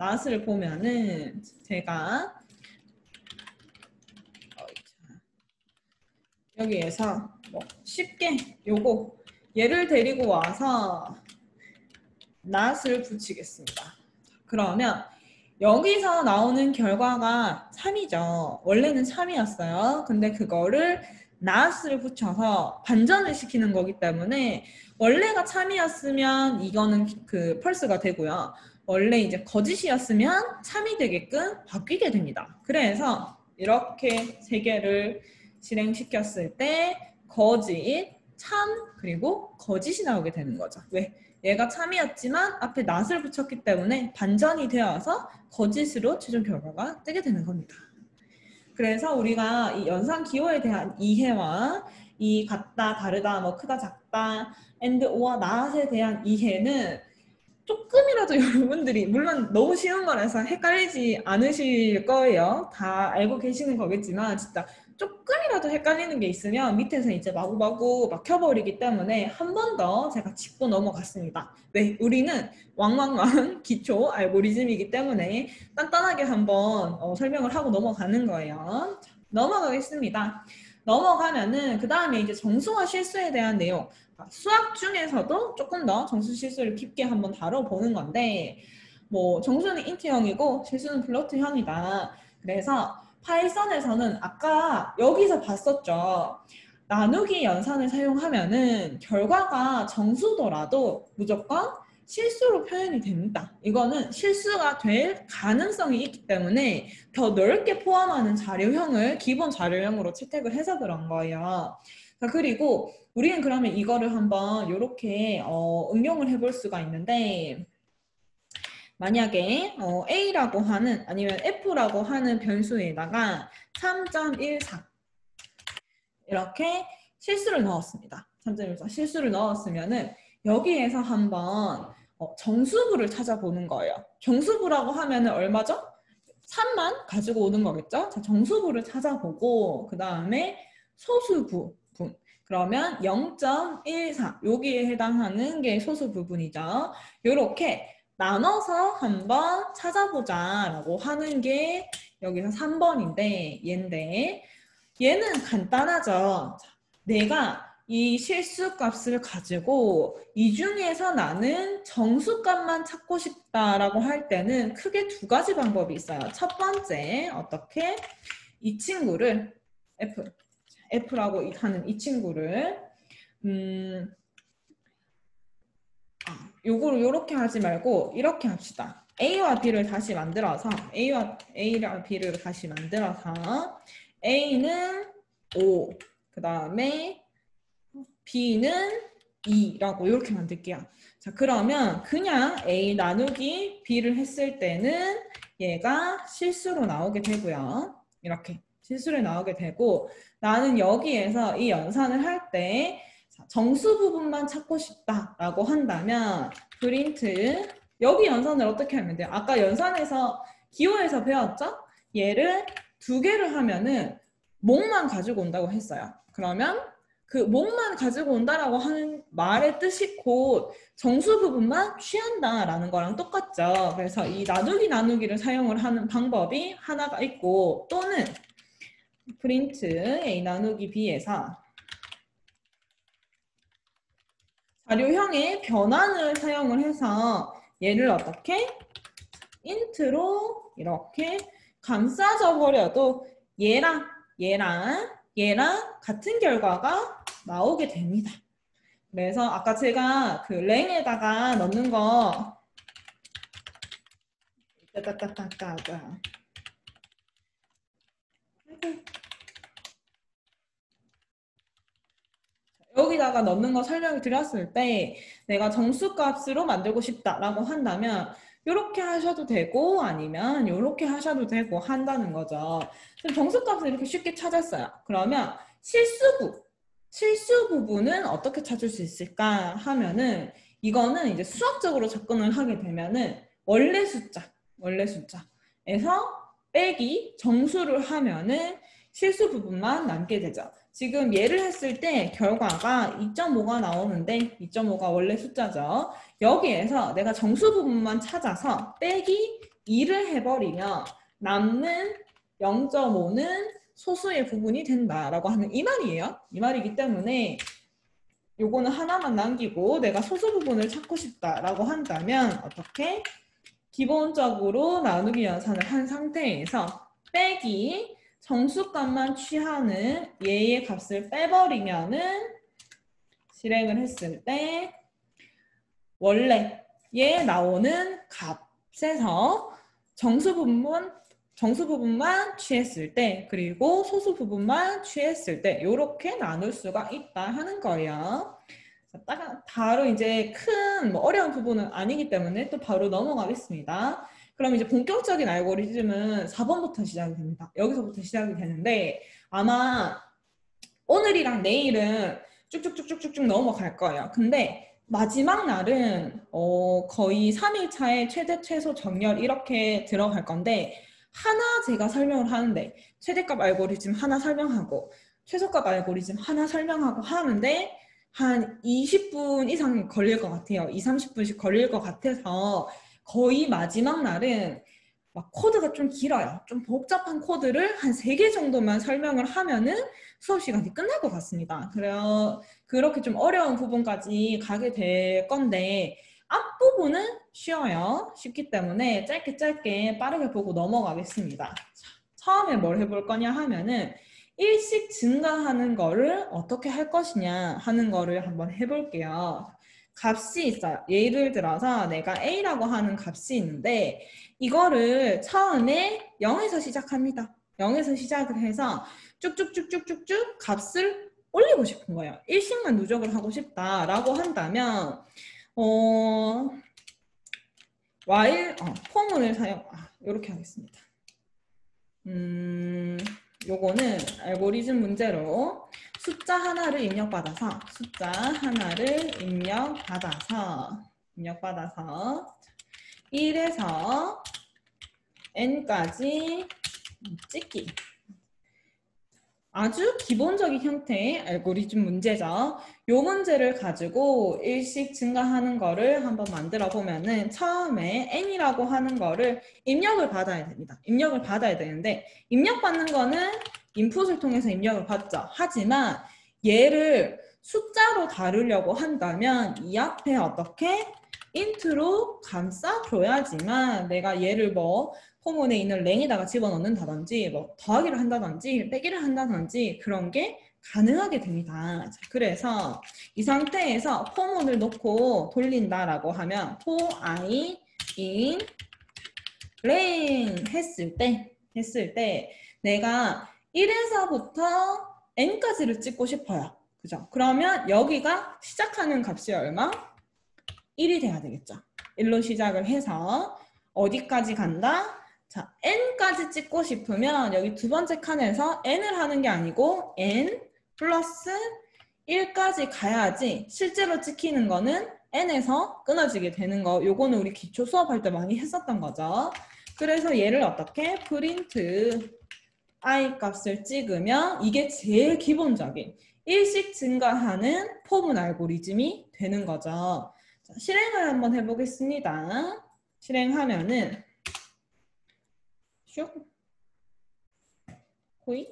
not을 보면은 제가 여기에서 뭐 쉽게 요거 얘를 데리고 와서 not을 붙이겠습니다. 그러면 여기서 나오는 결과가 참이죠. 원래는 참이었어요. 근데 그거를 not을 붙여서 반전을 시키는 거기 때문에 원래가 참이었으면 이거는 그 펄스가 되고요. 원래 이제 거짓이었으면 참이 되게끔 바뀌게 됩니다. 그래서 이렇게 세 개를 실행시켰을 때 거짓, 참, 그리고 거짓이 나오게 되는 거죠. 왜? 얘가 참이었지만 앞에 not을 붙였기 때문에 반전이 되어서 거짓으로 최종 결과가 뜨게 되는 겁니다. 그래서 우리가 이 연산 기호에 대한 이해와 이 같다, 다르다, 뭐 크다, 작다, and, or와 not에 대한 이해는 조금이라도 여러분들이 물론 너무 쉬운 거라서 헷갈리지 않으실 거예요. 다 알고 계시는 거겠지만 진짜 조금이라도 헷갈리는 게 있으면 밑에서 이제 마구마구 막혀버리기 때문에 한 번 더 제가 짚고 넘어갔습니다. 왜? 우리는 왕왕왕 기초 알고리즘이기 때문에 단단하게 한번 설명을 하고 넘어가는 거예요. 자, 넘어가겠습니다. 넘어가면은 그 다음에 이제 정수와 실수에 대한 내용, 수학 중에서도 조금 더 정수 실수를 깊게 한번 다뤄보는 건데, 뭐 정수는 인트형이고 실수는 플로트형이다. 그래서 파이썬에서는 아까 여기서 봤었죠. 나누기 연산을 사용하면은 결과가 정수더라도 무조건 실수로 표현이 됩니다. 이거는 실수가 될 가능성이 있기 때문에 더 넓게 포함하는 자료형을 기본 자료형으로 채택을 해서 그런 거예요. 자, 그리고 우리는 그러면 이거를 한번 이렇게 응용을 해볼 수가 있는데, 만약에 A라고 하는 아니면 F라고 하는 변수에다가 3.14 이렇게 실수를 넣었습니다. 3.14 실수를 넣었으면은 여기에서 한번 정수부를 찾아보는 거예요. 정수부라고 하면은 얼마죠? 3만 가지고 오는 거겠죠? 자, 정수부를 찾아보고 그 다음에 소수부 분. 그러면 0.14 여기에 해당하는 게 소수 부분이죠. 이렇게 나눠서 한번 찾아보자 라고 하는 게 여기서 3번인데 얘인데 얘는 간단하죠. 내가 이 실수값을 가지고 이 중에서 나는 정수값만 찾고 싶다라고 할 때는 크게 두 가지 방법이 있어요. 첫 번째, 어떻게? 이 친구를 F라고 하는 이 친구를 요거를 요렇게 하지 말고 이렇게 합시다. A와 B를 다시 만들어서 A와 B를 다시 만들어서 A는 5, 그 다음에 B는 2라고 이렇게 만들게요. 자, 그러면 그냥 A 나누기 B를 했을 때는 얘가 실수로 나오게 되고요. 이렇게 실수로 나오게 되고 나는 여기에서 이 연산을 할 때 정수 부분만 찾고 싶다라고 한다면 프린트 여기 연산을 어떻게 하면 돼요? 아까 연산에서 기호에서 배웠죠? 얘를 두 개를 하면은 몽만 가지고 온다고 했어요. 그러면 그 몽만 가지고 온다라고 하는 말의 뜻이 곧 정수 부분만 취한다라는 거랑 똑같죠. 그래서 이 나누기를 사용을 하는 방법이 하나가 있고 또는 프린트 A 나누기 B에서 자료형의 변환을 사용을 해서 얘를 어떻게? 인트로 이렇게 감싸져 버려도 얘랑 같은 결과가 나오게 됩니다. 그래서 아까 제가 그 랭에다가 넣는 거 여기다가 넣는 거 설명을 드렸을 때 내가 정수값으로 만들고 싶다라고 한다면 이렇게 하셔도 되고 아니면 이렇게 하셔도 되고 한다는 거죠. 그럼 정수값을 이렇게 쉽게 찾았어요. 그러면 실수 부분은 어떻게 찾을 수 있을까 하면은 이거는 이제 수학적으로 접근을 하게 되면은 원래 숫자에서 빼기 정수를 하면은 실수 부분만 남게 되죠. 지금 얘를 했을 때 결과가 2.5가 나오는데 2.5가 원래 숫자죠. 여기에서 내가 정수 부분만 찾아서 빼기 2를 해버리면 남는 0.5는 소수의 부분이 된다라고 하는 이 말이에요. 이 말이기 때문에 요거는 하나만 남기고 내가 소수 부분을 찾고 싶다라고 한다면 어떻게? 기본적으로 나누기 연산을 한 상태에서 빼기 정수값만 취하는 얘의 값을 빼버리면은 실행을 했을 때 원래 얘 나오는 값에서 정수 부분만 취했을 때 그리고 소수 부분만 취했을 때 이렇게 나눌 수가 있다 하는 거예요. 바로 이제 큰 어려운 부분은 아니기 때문에 또 바로 넘어가겠습니다. 그럼 이제 본격적인 알고리즘은 4번부터 시작이 됩니다. 여기서부터 시작이 되는데 아마 오늘이랑 내일은 쭉쭉쭉쭉쭉 넘어갈 거예요. 근데 마지막 날은 거의 3일차에 최대 최소 정렬 이렇게 들어갈 건데 하나 제가 설명을 하는데 최대값 알고리즘 하나 설명하고 최소값 알고리즘 하나 설명하고 하는데 한 20분 이상 걸릴 것 같아요. 2, 30분씩 걸릴 것 같아서 거의 마지막 날은 막 코드가 좀 길어요. 좀 복잡한 코드를 한 3개 정도만 설명을 하면은 수업 시간이 끝날 것 같습니다. 그래요. 그렇게 좀 어려운 부분까지 가게 될 건데 앞부분은 쉬워요. 쉽기 때문에 짧게 짧게 빠르게 보고 넘어가겠습니다. 자, 처음에 뭘 해볼 거냐 하면은 일씩 증가하는 거를 어떻게 할 것이냐 하는 거를 한번 해볼게요. 값이 있어요. 예를 들어서 내가 A라고 하는 값이 있는데 이거를 처음에 0에서 시작합니다. 0에서 시작을 해서 쭉쭉쭉쭉쭉쭉 값을 올리고 싶은 거예요. 일식만 누적을 하고 싶다라고 한다면 while 포문을 이렇게 하겠습니다. 요거는 알고리즘 문제로 숫자 하나를 입력받아서 1에서 n까지 찍기. 아주 기본적인 형태의 알고리즘 문제죠. 이 문제를 가지고 일씩 증가하는 거를 한번 만들어 보면은 처음에 n이라고 하는 거를 입력을 받아야 됩니다. 입력을 받아야 되는데 입력받는 거는 인풋을 통해서 입력을 받죠. 하지만 얘를 숫자로 다루려고 한다면 이 앞에 어떻게 int로 감싸줘야지만 내가 얘를 포문에 있는 랭에다가 집어넣는다든지 더하기를 한다든지 빼기를 한다든지 그런 게 가능하게 됩니다. 자, 그래서 이 상태에서 포문을 놓고 돌린다라고 하면 for i in 랭 했을 때 내가 1에서부터 n까지를 찍고 싶어요. 그죠? 그러면 여기가 시작하는 값이 얼마? 1이 돼야 되겠죠. 1로 시작을 해서 어디까지 간다? 자, n까지 찍고 싶으면 여기 두 번째 칸에서 n을 하는 게 아니고 n 플러스 1까지 가야지 실제로 찍히는 거는 n에서 끊어지게 되는 거. 요거는 우리 기초 수업할 때 많이 했었던 거죠. 그래서 얘를 어떻게? print i 값을 찍으면 이게 제일 기본적인 일씩 증가하는 포문 알고리즘이 되는 거죠. 자, 실행을 한번 해보겠습니다. 실행하면은 슉 호이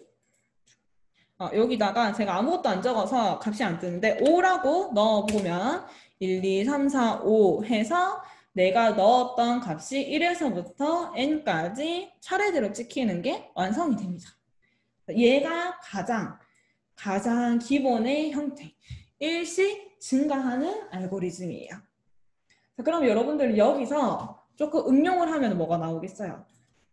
여기다가 제가 아무것도 안 적어서 값이 안 뜨는데 5라고 넣어보면 1, 2, 3, 4, 5 해서 내가 넣었던 값이 1에서부터 n까지 차례대로 찍히는 게 완성이 됩니다. 얘가 가장 기본의 형태 일씩 증가하는 알고리즘이에요. 자, 그럼 여러분들 여기서 조금 응용을 하면 뭐가 나오겠어요?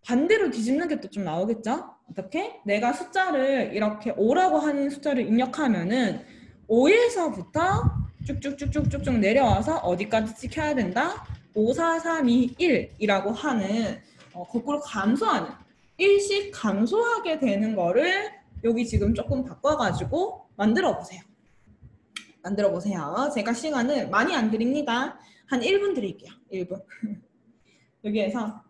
반대로 뒤집는 게 또 좀 나오겠죠? 어떻게? 내가 숫자를 이렇게 5라고 하는 숫자를 입력하면은 5에서부터 쭉쭉쭉쭉쭉 내려와서 어디까지 찍혀야 된다? 5, 4, 3, 2, 1이라고 하는 거꾸로 감소하는 일씩 감소하게 되는 거를 여기 지금 조금 바꿔가지고 만들어 보세요. 제가 시간을 많이 안 드립니다. 한 1분 드릴게요. 1분. 여기에서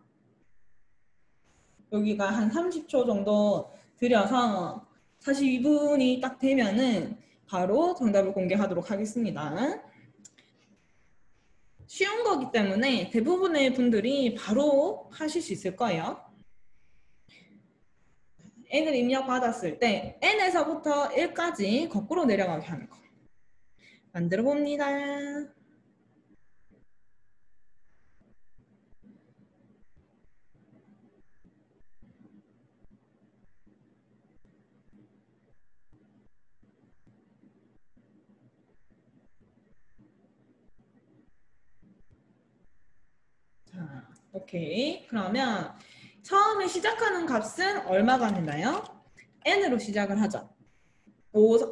여기가 한 30초 정도 들여서 42분이 딱 되면은 바로 정답을 공개하도록 하겠습니다. 쉬운 거기 때문에 대부분의 분들이 바로 하실 수 있을 거예요. n을 입력받았을 때 n에서부터 1까지 거꾸로 내려가게 하는 거. 만들어 봅니다. 오케이. 그러면 처음에 시작하는 값은 얼마가 되나요? n으로 시작을 하죠.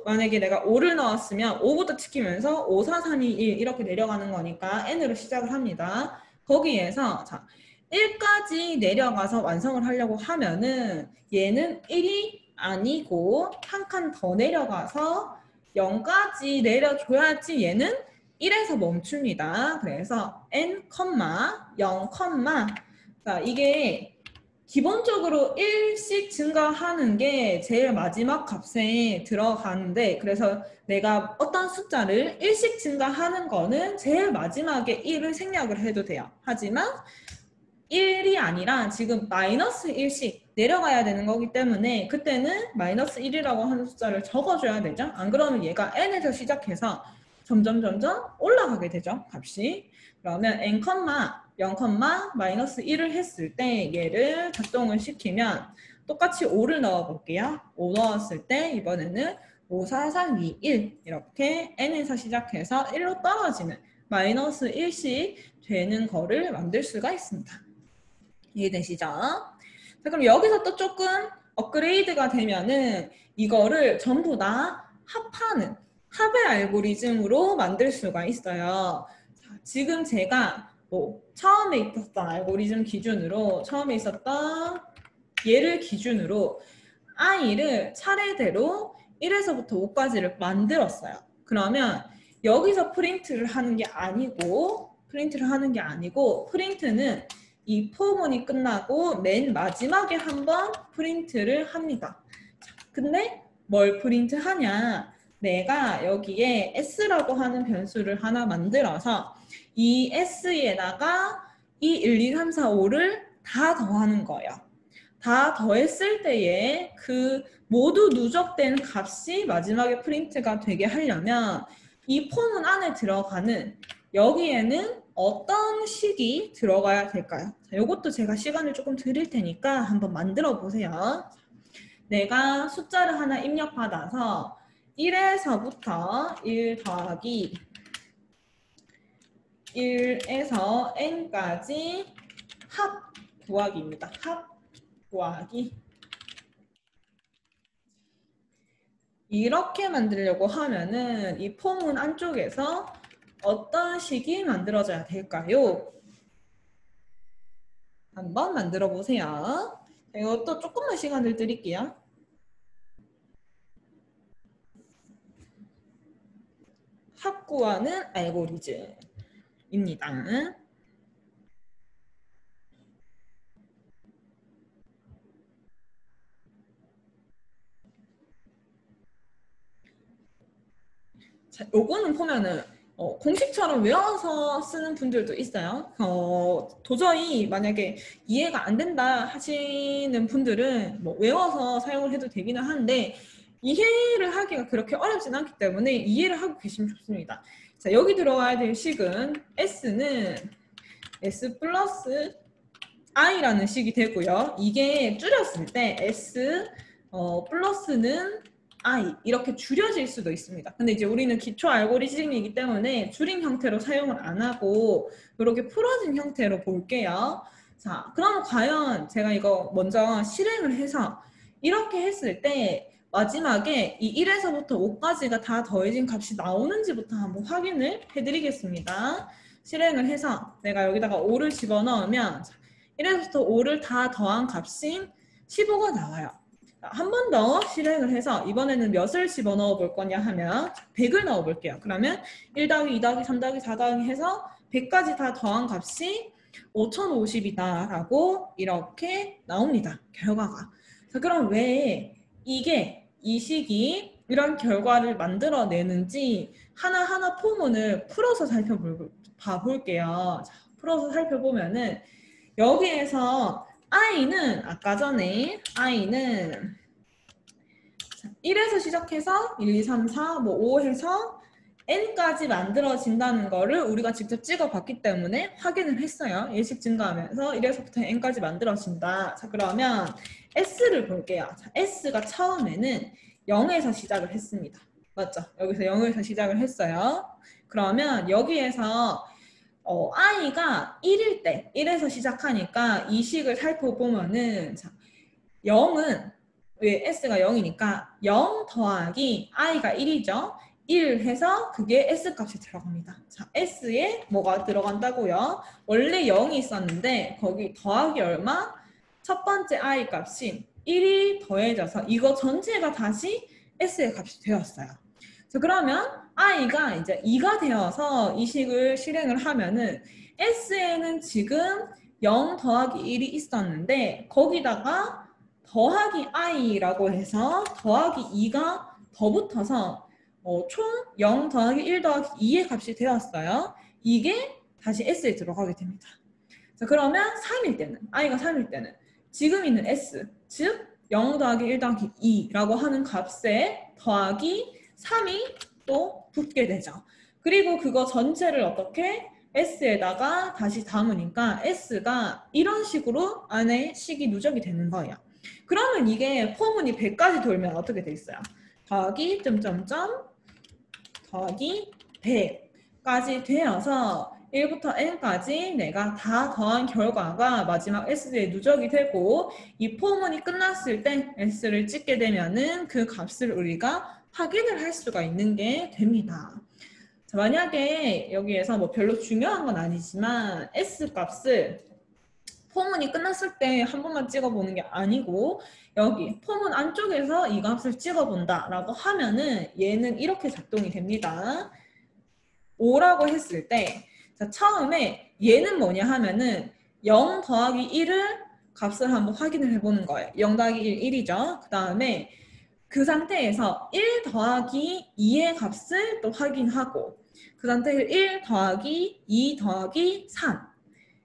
만약에 내가 5를 넣었으면 5부터 치키면서 5, 4, 3, 2, 1 이렇게 내려가는 거니까 n으로 시작을 합니다. 거기에서 자 1까지 내려가서 완성을 하려고 하면은 얘는 1이 아니고 한 칸 더 내려가서 0까지 내려줘야지 얘는 1에서 멈춥니다. 그래서 n, 0, 자 이게 기본적으로 1씩 증가하는 게 제일 마지막 값에 들어가는데 그래서 내가 어떤 숫자를 1씩 증가하는 거는 제일 마지막에 1을 생략을 해도 돼요. 하지만 1이 아니라 지금 마이너스 1씩 내려가야 되는 거기 때문에 그때는 마이너스 1이라고 하는 숫자를 적어줘야 되죠. 안 그러면 얘가 n에서 시작해서 점점 올라가게 되죠. 값이. 그러면 n, 0, 마이너스 1을 했을 때 얘를 작동을 시키면 똑같이 5를 넣어 볼게요. 5 넣었을 때 이번에는 5, 4, 3, 2, 1 이렇게 n에서 시작해서 1로 떨어지는 마이너스 1씩 되는 거를 만들 수가 있습니다. 이해되시죠? 자, 그럼 여기서 또 조금 업그레이드가 되면은 이거를 전부 다 합의 알고리즘으로 만들 수가 있어요. 자, 지금 제가 처음에 있었던 알고리즘 기준으로 처음에 있었던 얘를 기준으로 i를 차례대로 1에서부터 5까지를 만들었어요. 그러면 여기서 프린트를 하는 게 아니고 프린트는 이 포문이 끝나고 맨 마지막에 한번 프린트를 합니다. 근데 뭘 프린트하냐? 내가 여기에 s라고 하는 변수를 하나 만들어서 이 s에다가 이 1, 2, 3, 4, 5를 다 더하는 거예요. 다 더했을 때에 그 모두 누적된 값이 마지막에 프린트가 되게 하려면 이 포문 안에 들어가는 여기에는 어떤 식이 들어가야 될까요? 자, 이것도 제가 시간을 조금 드릴 테니까 한번 만들어 보세요. 내가 숫자를 하나 입력받아서 1에서부터 1 더하기 1에서 n까지 합 구하기입니다. 합 구하기. 이렇게 만들려고 하면은 이 포문 안쪽에서 어떤 식이 만들어져야 될까요? 한번 만들어 보세요. 이것도 조금만 시간을 드릴게요. 합 구하는 알고리즘입니다. 자, 요거는 보면은 공식처럼 외워서 쓰는 분들도 있어요. 도저히 만약에 이해가 안 된다 하시는 분들은 뭐 외워서 사용을 해도 되기는 한데 이해를 하기가 그렇게 어렵진 않기 때문에 이해를 하고 계시면 좋습니다. 자, 여기 들어가야 될 식은 S는 S 플러스 I라는 식이 되고요. 이게 줄였을 때 S 플러스는 I 이렇게 줄여질 수도 있습니다. 근데 이제 우리는 기초 알고리즘이기 때문에 줄인 형태로 사용을 안 하고 이렇게 풀어진 형태로 볼게요. 자, 그럼 과연 제가 이거 먼저 실행을 해서 이렇게 했을 때 마지막에 이 1에서부터 5까지가 다 더해진 값이 나오는지부터 한번 확인을 해드리겠습니다. 실행을 해서 내가 여기다가 5를 집어넣으면 1에서부터 5를 다 더한 값인 15가 나와요. 한 번 더 실행을 해서 이번에는 몇을 집어넣어 볼 거냐 하면 100을 넣어 볼게요. 그러면 1 더하기 2 더하기 3 더하기 4 더하기 해서 100까지 다 더한 값이 5050이다 라고 이렇게 나옵니다. 결과가. 자, 그럼 왜 이 식이 이런 결과를 만들어내는지 하나하나 포문을 풀어서 살펴볼게요. 자, 풀어서 살펴보면은 여기에서 i는 아까 전에 i는 1에서 시작해서 1, 2, 3, 4, 뭐 5 해서 n까지 만들어진다는 거를 우리가 직접 찍어봤기 때문에 확인을 했어요. 예식 증가하면서 1에서부터 n까지 만들어진다. 자, 그러면 s를 볼게요. 자, s가 처음에는 0에서 시작을 했습니다. 맞죠? 여기서 0에서 시작을 했어요. 그러면 여기에서 i가 1일 때 1에서 시작하니까 이 식을 살펴보면은 자, 0은 왜 s가 0이니까 0 더하기 i가 1이죠. 1 해서 그게 s값이 들어갑니다. 자, s에 뭐가 들어간다고요? 원래 0이 있었는데 거기 더하기 얼마? 첫 번째 i 값인 1이 더해져서 이거 전체가 다시 s의 값이 되었어요. 자, 그러면 i가 이제 2가 되어서 이 식을 실행을 하면은 s에는 지금 0 더하기 1이 있었는데 거기다가 더하기 i라고 해서 더하기 2가 더 붙어서 총 0 더하기 1 더하기 2의 값이 되었어요. 이게 다시 s에 들어가게 됩니다. 자, 그러면 3일 때는 i가 3일 때는 지금 있는 s, 즉 0 더하기 1 더하기 2라고 하는 값에 더하기 3이 또 붙게 되죠. 그리고 그거 전체를 어떻게 s에다가 다시 담으니까 s가 이런 식으로 안에 식이 누적이 되는 거예요. 그러면 이게 포문이 100까지 돌면 어떻게 돼 있어요? 더하기 점점점 더하기 100까지 되어서 1부터 n까지 내가 다 더한 결과가 마지막 s에 누적이 되고 이 포문이 끝났을 때 s를 찍게 되면은 그 값을 우리가 확인을 할 수가 있는 게 됩니다. 자, 만약에 여기에서 뭐 별로 중요한 건 아니지만 s 값을 포문이 끝났을 때 한 번만 찍어보는 게 아니고 여기 포문 안쪽에서 이 값을 찍어본다 라고 하면은 얘는 이렇게 작동이 됩니다. 5라고 했을 때 자, 처음에 얘는 뭐냐 하면은 0 더하기 1을 값을 한번 확인을 해보는 거예요. 0 더하기 1, 1이죠. 그 다음에 그 상태에서 1 더하기 2의 값을 또 확인하고 그 상태에서 1 더하기 2 더하기 3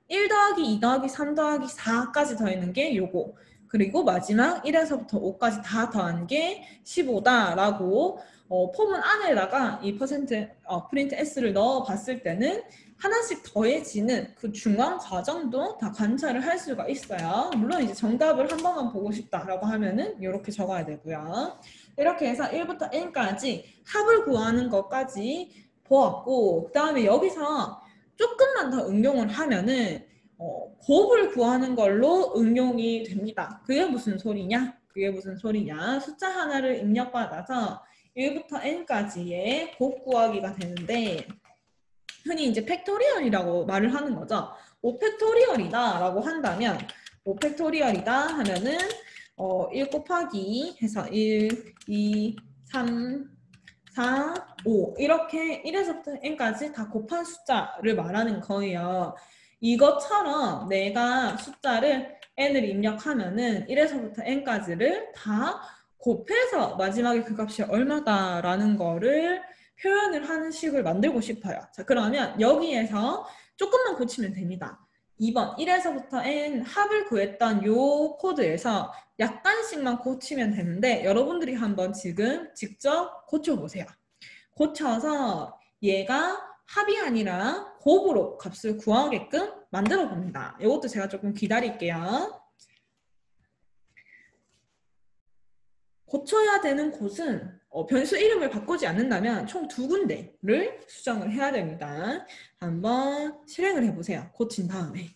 1 더하기 2 더하기 3 더하기 4까지 더했는 게 요거 그리고 마지막 1에서부터 5까지 다 더한 게 15다라고 포문 안에다가 이 프린트 s를 넣어 봤을 때는 하나씩 더해지는 그 중간 과정도 다 관찰을 할 수가 있어요. 물론 이제 정답을 한 번만 보고 싶다라고 하면은 이렇게 적어야 되고요. 이렇게 해서 1부터 n까지 합을 구하는 것까지 보았고 그 다음에 여기서 조금만 더 응용을 하면은 곱을 구하는 걸로 응용이 됩니다. 그게 무슨 소리냐? 그게 무슨 소리냐? 숫자 하나를 입력받아서 1부터 n까지의 곱 구하기가 되는데 흔히 이제 팩토리얼이라고 말을 하는 거죠. 5팩토리얼이다 라고 한다면 5팩토리얼이다 하면은 1 곱하기 해서 1, 2, 3, 4, 5 이렇게 1에서부터 n까지 다 곱한 숫자를 말하는 거예요. 이것처럼 내가 숫자를 n을 입력하면은 1에서부터 n까지를 다 곱해서 마지막에 그 값이 얼마다라는 거를 표현을 하는 식을 만들고 싶어요. 자, 그러면 여기에서 조금만 고치면 됩니다. 2번 1에서부터 n 합을 구했던 요 코드에서 약간씩만 고치면 되는데 여러분들이 한번 지금 직접 고쳐보세요. 고쳐서 얘가 합이 아니라 곱으로 값을 구하게끔 만들어 봅니다. 이것도 제가 조금 기다릴게요. 고쳐야 되는 곳은 변수 이름을 바꾸지 않는다면 총 2군데를 수정을 해야 됩니다. 한번 실행을 해보세요. 고친 다음에.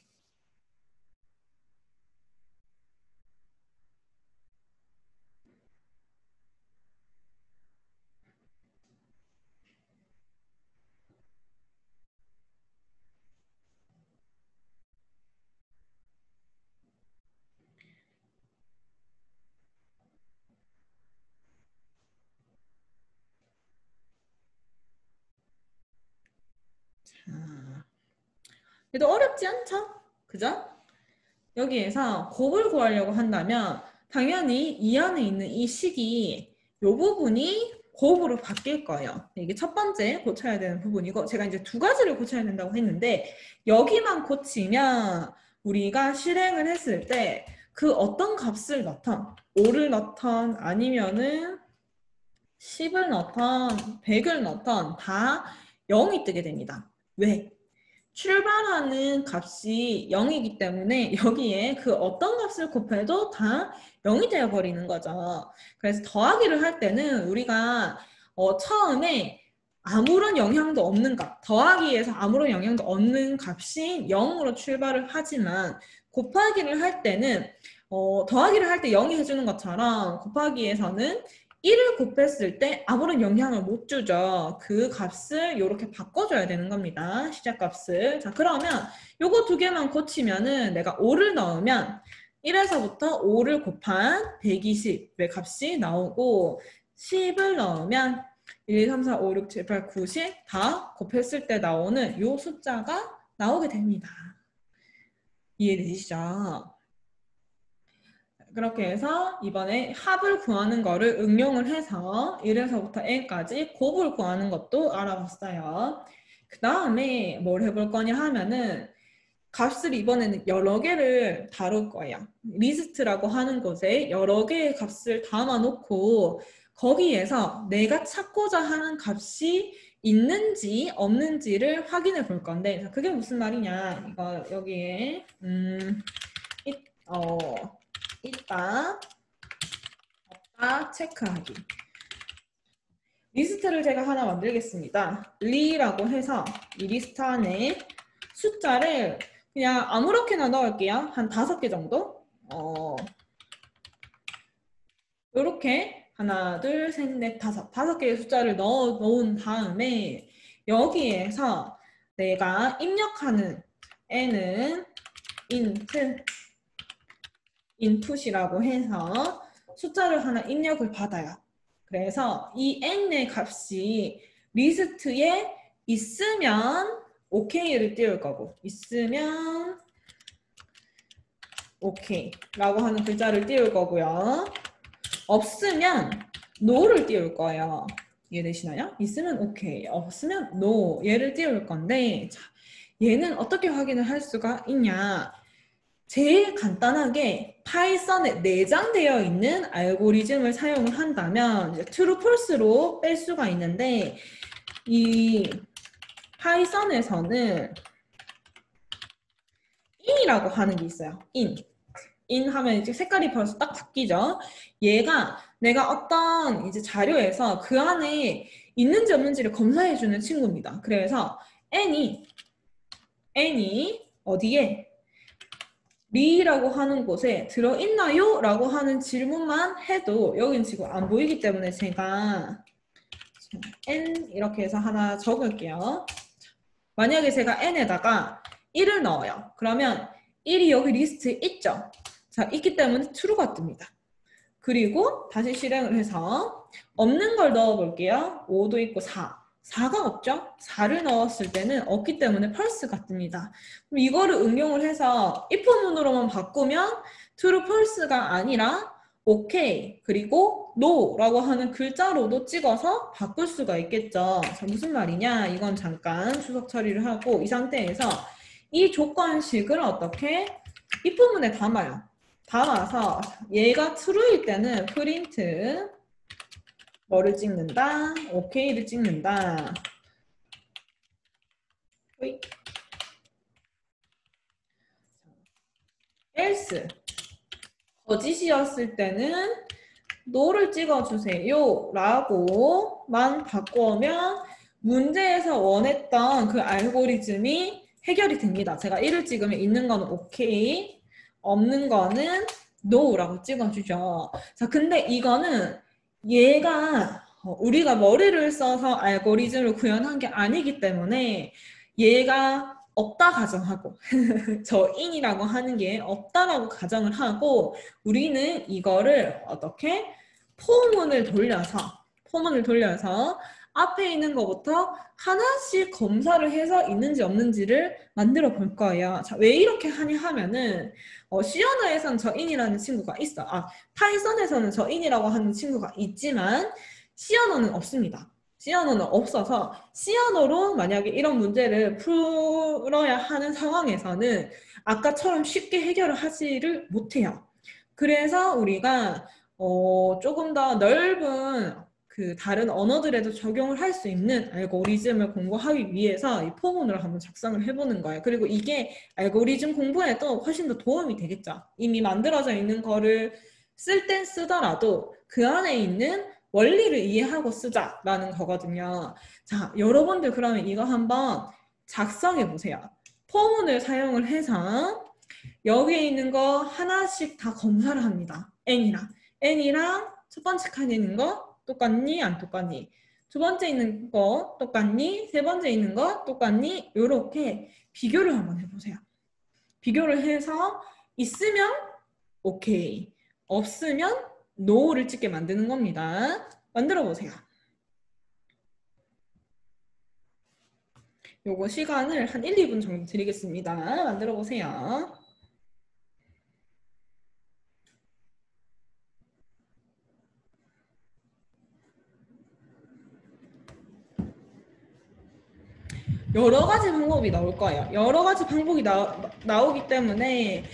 그래도 어렵지 않죠? 그죠? 여기에서 곱을 구하려고 한다면 당연히 이 안에 있는 이 식이 이 부분이 곱으로 바뀔 거예요. 이게 첫 번째 고쳐야 되는 부분이고 제가 이제 2가지를 고쳐야 된다고 했는데 여기만 고치면 우리가 실행을 했을 때 그 어떤 값을 넣던 5를 넣던 아니면은 10을 넣던 100을 넣던 다 0이 뜨게 됩니다. 왜? 출발하는 값이 0이기 때문에 여기에 그 어떤 값을 곱해도 다 0이 되어버리는 거죠. 그래서 더하기를 할 때는 우리가 처음에 아무런 영향도 없는 값, 더하기에서 아무런 영향도 없는 값이 0으로 출발을 하지만 곱하기를 할 때는 더하기를 할 때 0이 해주는 것처럼 곱하기에서는 1을 곱했을 때 아무런 영향을 못 주죠. 그 값을 이렇게 바꿔줘야 되는 겁니다. 시작값을. 자, 그러면 요거 두 개만 고치면은 내가 5를 넣으면 1에서부터 5를 곱한 120의 값이 나오고 10을 넣으면 1, 2, 3, 4, 5, 6, 7, 8, 9, 10 다 곱했을 때 나오는 요 숫자가 나오게 됩니다. 이해되시죠? 그렇게 해서 이번에 합을 구하는 거를 응용을 해서 1에서부터 n까지 곱을 구하는 것도 알아봤어요. 그 다음에 뭘 해볼 거냐 하면은 값을 이번에는 여러 개를 다룰 거예요. 리스트라고 하는 곳에 여러 개의 값을 담아놓고 거기에서 내가 찾고자 하는 값이 있는지 없는지를 확인해 볼 건데 그게 무슨 말이냐 이거 여기에 있다 없다 체크하기. 리스트를 제가 하나 만들겠습니다. 리라고 해서 이 리스트 안에 숫자를 그냥 아무렇게나 넣을게요. 한 5개 정도. 이렇게 하나, 둘, 셋, 넷, 다섯 개의 숫자를 넣은 다음에 여기에서 내가 입력하는 n은 input이라고 해서 숫자를 하나 입력을 받아요. 그래서 이 n의 값이 리스트에 있으면 OK를 띄울 거고 있으면 OK 라고 하는 글자를 띄울 거고요. 없으면 NO를 띄울 거예요. 이해되시나요? 있으면 OK, 없으면 NO 얘를 띄울 건데 자, 얘는 어떻게 확인을 할 수가 있냐. 제일 간단하게 파이썬에 내장되어 있는 알고리즘을 사용을 한다면 이제 true, false로 뺄 수가 있는데 이 파이썬에서는 in이라고 하는 게 있어요. in 하면 이제 색깔이 벌써 딱 바뀌죠. 얘가 내가 어떤 이제 자료에서 그 안에 있는지 없는지를 검사해주는 친구입니다. 그래서 n이 어디에 리라고 하는 곳에 들어있나요? 라고 하는 질문만 해도 여긴 지금 안 보이기 때문에 제가 n 이렇게 해서 하나 적을게요. 만약에 제가 n에다가 1을 넣어요. 그러면 1이 여기 리스트에 있죠? 자, 있기 때문에 true가 뜹니다. 그리고 다시 실행을 해서 없는 걸 넣어볼게요. 5도 있고 4가 없죠? 4를 넣었을 때는 없기 때문에 false가 뜹니다. 그럼 이거를 응용을 해서 if문으로만 바꾸면 true, false가 아니라 OK 그리고 NO라고 하는 글자로도 찍어서 바꿀 수가 있겠죠. 자, 무슨 말이냐? 이건 잠깐 추석 처리를 하고 이 상태에서 이 조건식을 어떻게 if문에 담아요. 담아서 얘가 true일 때는 print 뭐를 찍는다? OK를 찍는다. else 거짓이었을 때는 no를 찍어주세요 라고만 바꾸면 문제에서 원했던 그 알고리즘이 해결이 됩니다. 제가 1을 찍으면 있는 거는 OK, 없는 거는 no라고 찍어주죠. 자, 근데 이거는 얘가 우리가 머리를 써서 알고리즘을 구현한 게 아니기 때문에 얘가 없다 가정하고 저 in이라고 하는 게 없다라고 가정을 하고 우리는 이거를 어떻게 포문을 돌려서 앞에 있는 것부터 하나씩 검사를 해서 있는지 없는지를 만들어 볼 거예요. 자, 왜 이렇게 하냐 하면은 C 언어에서는 저 in이라는 친구가 있어. 파이썬에서는 저 in이라고 하는 친구가 있지만 C 언어는 없습니다. C 언어는 없어서 C 언어로 만약에 이런 문제를 풀어야 하는 상황에서는 아까처럼 쉽게 해결을 하지를 못해요. 그래서 우리가 조금 더 넓은 그 다른 언어들에도 적용을 할 수 있는 알고리즘을 공부하기 위해서 이 포문을 한번 작성을 해보는 거예요. 그리고 이게 알고리즘 공부에도 훨씬 더 도움이 되겠죠. 이미 만들어져 있는 거를 쓸 땐 쓰더라도 그 안에 있는 원리를 이해하고 쓰자라는 거거든요. 자, 여러분들 그러면 이거 한번 작성해 보세요. 포문을 사용을 해서 여기에 있는 거 하나씩 다 검사를 합니다. n이랑 첫 번째 칸에 있는 거 똑같니? 안 똑같니? 두 번째 있는 거 똑같니? 세 번째 있는 거 똑같니? 이렇게 비교를 한번 해보세요. 비교를 해서 있으면 오케이, 없으면 노를 찍게 만드는 겁니다. 만들어 보세요. 요거 시간을 한 1, 2분 정도 드리겠습니다. 만들어 보세요. 여러 가지 방법이 나올 거예요. 여러 가지 방법이 나오기 때문에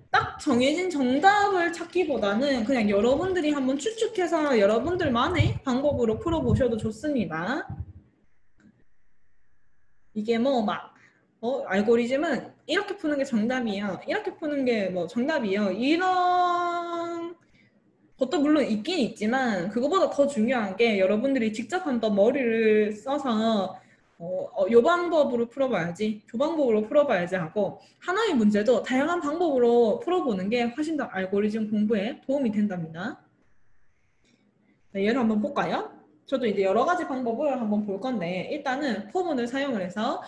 딱 정해진 정답을 찾기보다는 그냥 여러분들이 한번 추측해서 여러분들만의 방법으로 풀어보셔도 좋습니다. 이게 뭐 막 알고리즘은 이렇게 푸는 게 정답이에요. 이렇게 푸는 게 뭐 정답이에요. 이런 것도 물론 있긴 있지만 그거보다 더 중요한 게 여러분들이 직접 한번 머리를 써서 요 방법으로 풀어봐야지, 저 방법으로 풀어봐야지 하고 하나의 문제도 다양한 방법으로 풀어보는 게 훨씬 더 알고리즘 공부에 도움이 된답니다. 네, 얘를 한번 볼까요? 저도 이제 여러 가지 방법을 한번 볼 건데 일단은 포문을 사용을 해서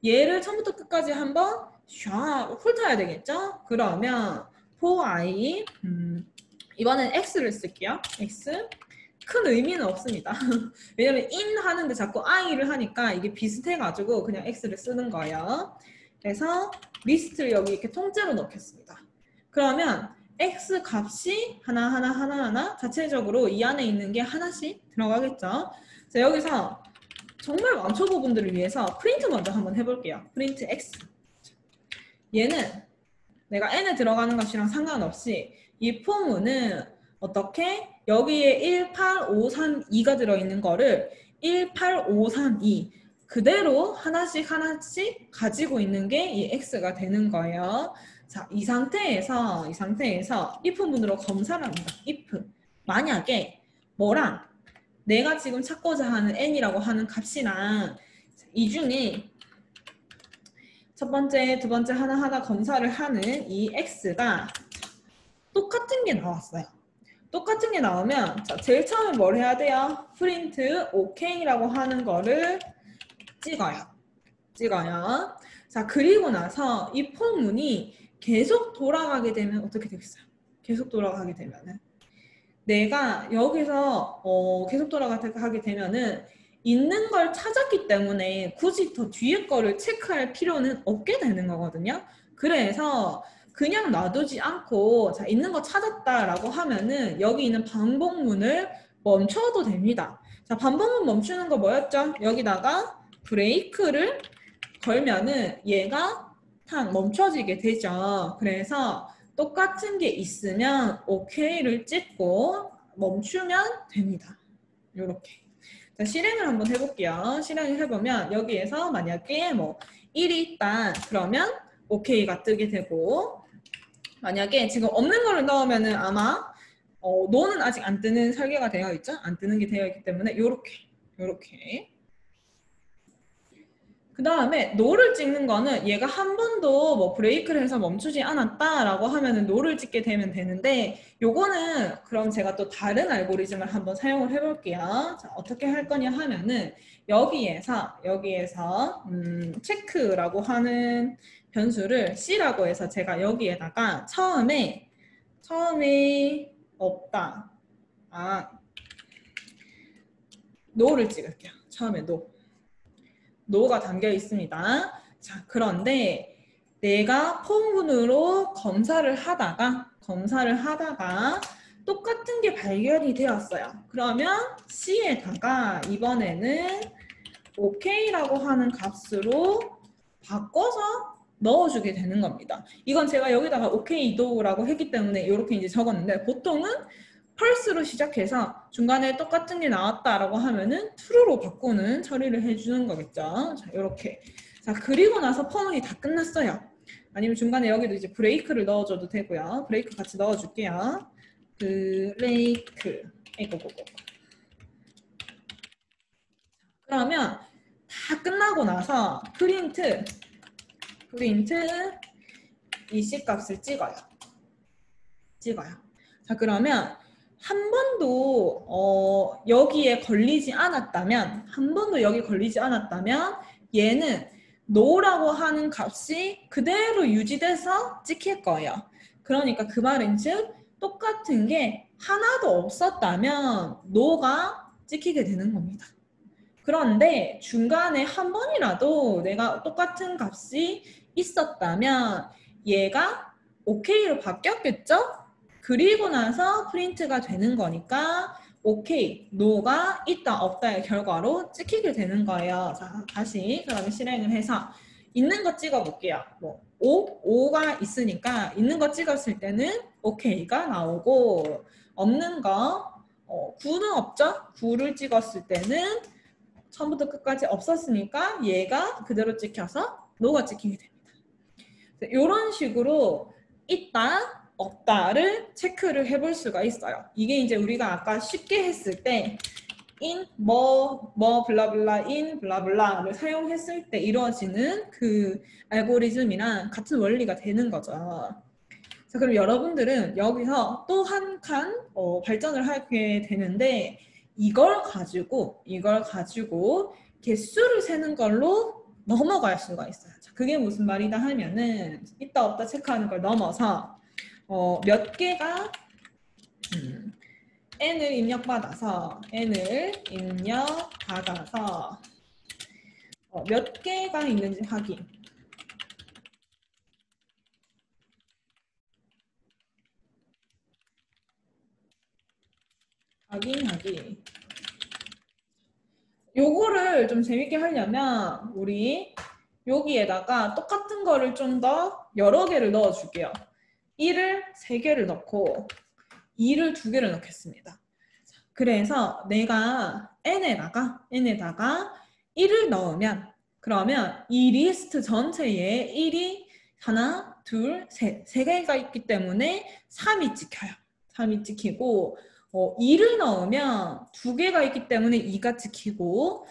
얘를 처음부터 끝까지 한번 쫙 훑어야 되겠죠? 그러면 for i 이번엔 x를 쓸게요. x 큰 의미는 없습니다. 왜냐면 in 하는데 자꾸 i를 하니까 이게 비슷해가지고 그냥 x를 쓰는 거예요. 그래서 리스트를 여기 이렇게 통째로 넣겠습니다. 그러면 x 값이 하나 자체적으로 이 안에 있는 게 하나씩 들어가겠죠. 자, 여기서 정말 완초 부분들을 위해서 프린트 먼저 한번 해볼게요. 프린트 x. 얘는 내가 n에 들어가는 것이랑 상관없이 이 포문은 어떻게 여기에 18532가 들어있는 거를 18532 그대로 하나씩 가지고 있는 게 이 x가 되는 거예요. 자, 이 상태에서 if 문으로 검사를 합니다. if 만약에 뭐랑 내가 지금 찾고자 하는 n이라고 하는 값이랑 이 중에 첫 번째, 두 번째 하나하나 검사를 하는 이 x가 똑같은 게 나왔어요. 똑같은 게 나오면 자, 제일 처음에 뭘 해야 돼요? 프린트 OK라고 하는 거를 찍어요. 자, 그리고 나서 이 포문이 계속 돌아가게 되면 어떻게 되겠어요? 계속 돌아가게 되면은 내가 여기서 계속 돌아가게 되면은 있는 걸 찾았기 때문에 굳이 더 뒤에 거를 체크할 필요는 없게 되는 거거든요. 그래서 그냥 놔두지 않고 자, 있는 거 찾았다라고 하면은 여기 있는 반복문을 멈춰도 됩니다. 자, 반복문 멈추는 거 뭐였죠? 여기다가 브레이크를 걸면은 얘가 탁 멈춰지게 되죠. 그래서 똑같은 게 있으면 OK를 찍고 멈추면 됩니다. 이렇게. 자, 실행을 한번 해볼게요. 실행을 해보면 여기에서 만약에 뭐 1이 있다 그러면 OK가 뜨게 되고 만약에 지금 없는 거를 넣으면은 아마 노는 아직 안 뜨는 설계가 되어 있죠? 안 뜨는 게 되어 있기 때문에 요렇게 그 다음에 노를 찍는 거는 얘가 한 번도 뭐 브레이크를 해서 멈추지 않았다라고 하면은 노를 찍게 되면 되는데 요거는 그럼 제가 또 다른 알고리즘을 한번 사용을 해볼게요. 자, 어떻게 할 거냐 하면은 여기에서 체크라고 하는 변수를 C라고 해서 제가 여기에다가 처음에 없다. 노를 찍을게요. 처음에 노가 담겨 있습니다. 자, 그런데 내가 포문으로 검사를 하다가 똑같은 게 발견이 되었어요. 그러면 C에다가 이번에는 OK라고 하는 값으로 바꿔서 넣어주게 되는 겁니다. 이건 제가 여기다가 OK도라고 했기 때문에 이렇게 이제 적었는데 보통은 펄스로 시작해서 중간에 똑같은 게 나왔다라고 하면은 true로 바꾸는 처리를 해주는 거겠죠. 자, 이렇게. 자, 그리고 나서 포문이 다 끝났어요. 아니면 중간에 여기도 이제 브레이크를 넣어줘도 되고요. 브레이크 같이 넣어줄게요. 브레이크. 이거고. 그러면 다 끝나고 나서 프린트 이 C값을 찍어요. 자, 그러면 한 번도 여기에 걸리지 않았다면 얘는 no라고 하는 값이 그대로 유지돼서 찍힐 거예요. 그러니까 그 말은 즉 똑같은 게 하나도 없었다면 no가 찍히게 되는 겁니다. 그런데 중간에 한 번이라도 내가 똑같은 값이 있었다면 얘가 OK로 바뀌었겠죠? 그리고 나서 프린트가 되는 거니까 OK, no가 있다 없다의 결과로 찍히게 되는 거예요. 자, 다시 그러면 실행을 해서 있는 거 찍어볼게요. 뭐 5가 있으니까 있는 거 찍었을 때는 OK가 나오고 없는 거 9는 없죠? 9를 찍었을 때는 처음부터 끝까지 없었으니까 얘가 그대로 찍혀서 no가 찍히게 됩니다. 이런 식으로 있다, 없다를 체크를 해볼 수가 있어요. 이게 이제 우리가 아까 쉽게 했을 때 in 블라블라 in 블라블라를 사용했을 때 이루어지는 그 알고리즘이랑 같은 원리가 되는 거죠. 자, 그럼 여러분들은 여기서 또 한 칸 발전을 하게 되는데 이걸 가지고 개수를 세는 걸로 넘어갈 수가 있어요. 자, 그게 무슨 말이다 하면은 있다 없다 체크하는 걸 넘어서 몇 개가 n을 입력받아서 몇 개가 있는지 확인. 요거를 좀 재밌게 하려면 우리 여기에다가 똑같은 거를 좀 더 여러 개를 넣어 줄게요. 1을 3개를 넣고 2를 2개를 넣겠습니다. 그래서 내가 n에다가 1을 넣으면 그러면 이 리스트 전체에 1이 하나, 둘, 셋, 3개가 있기 때문에 3이 찍혀요. 3이 찍히고 2를 넣으면 2개가 있기 때문에 2가 찍히고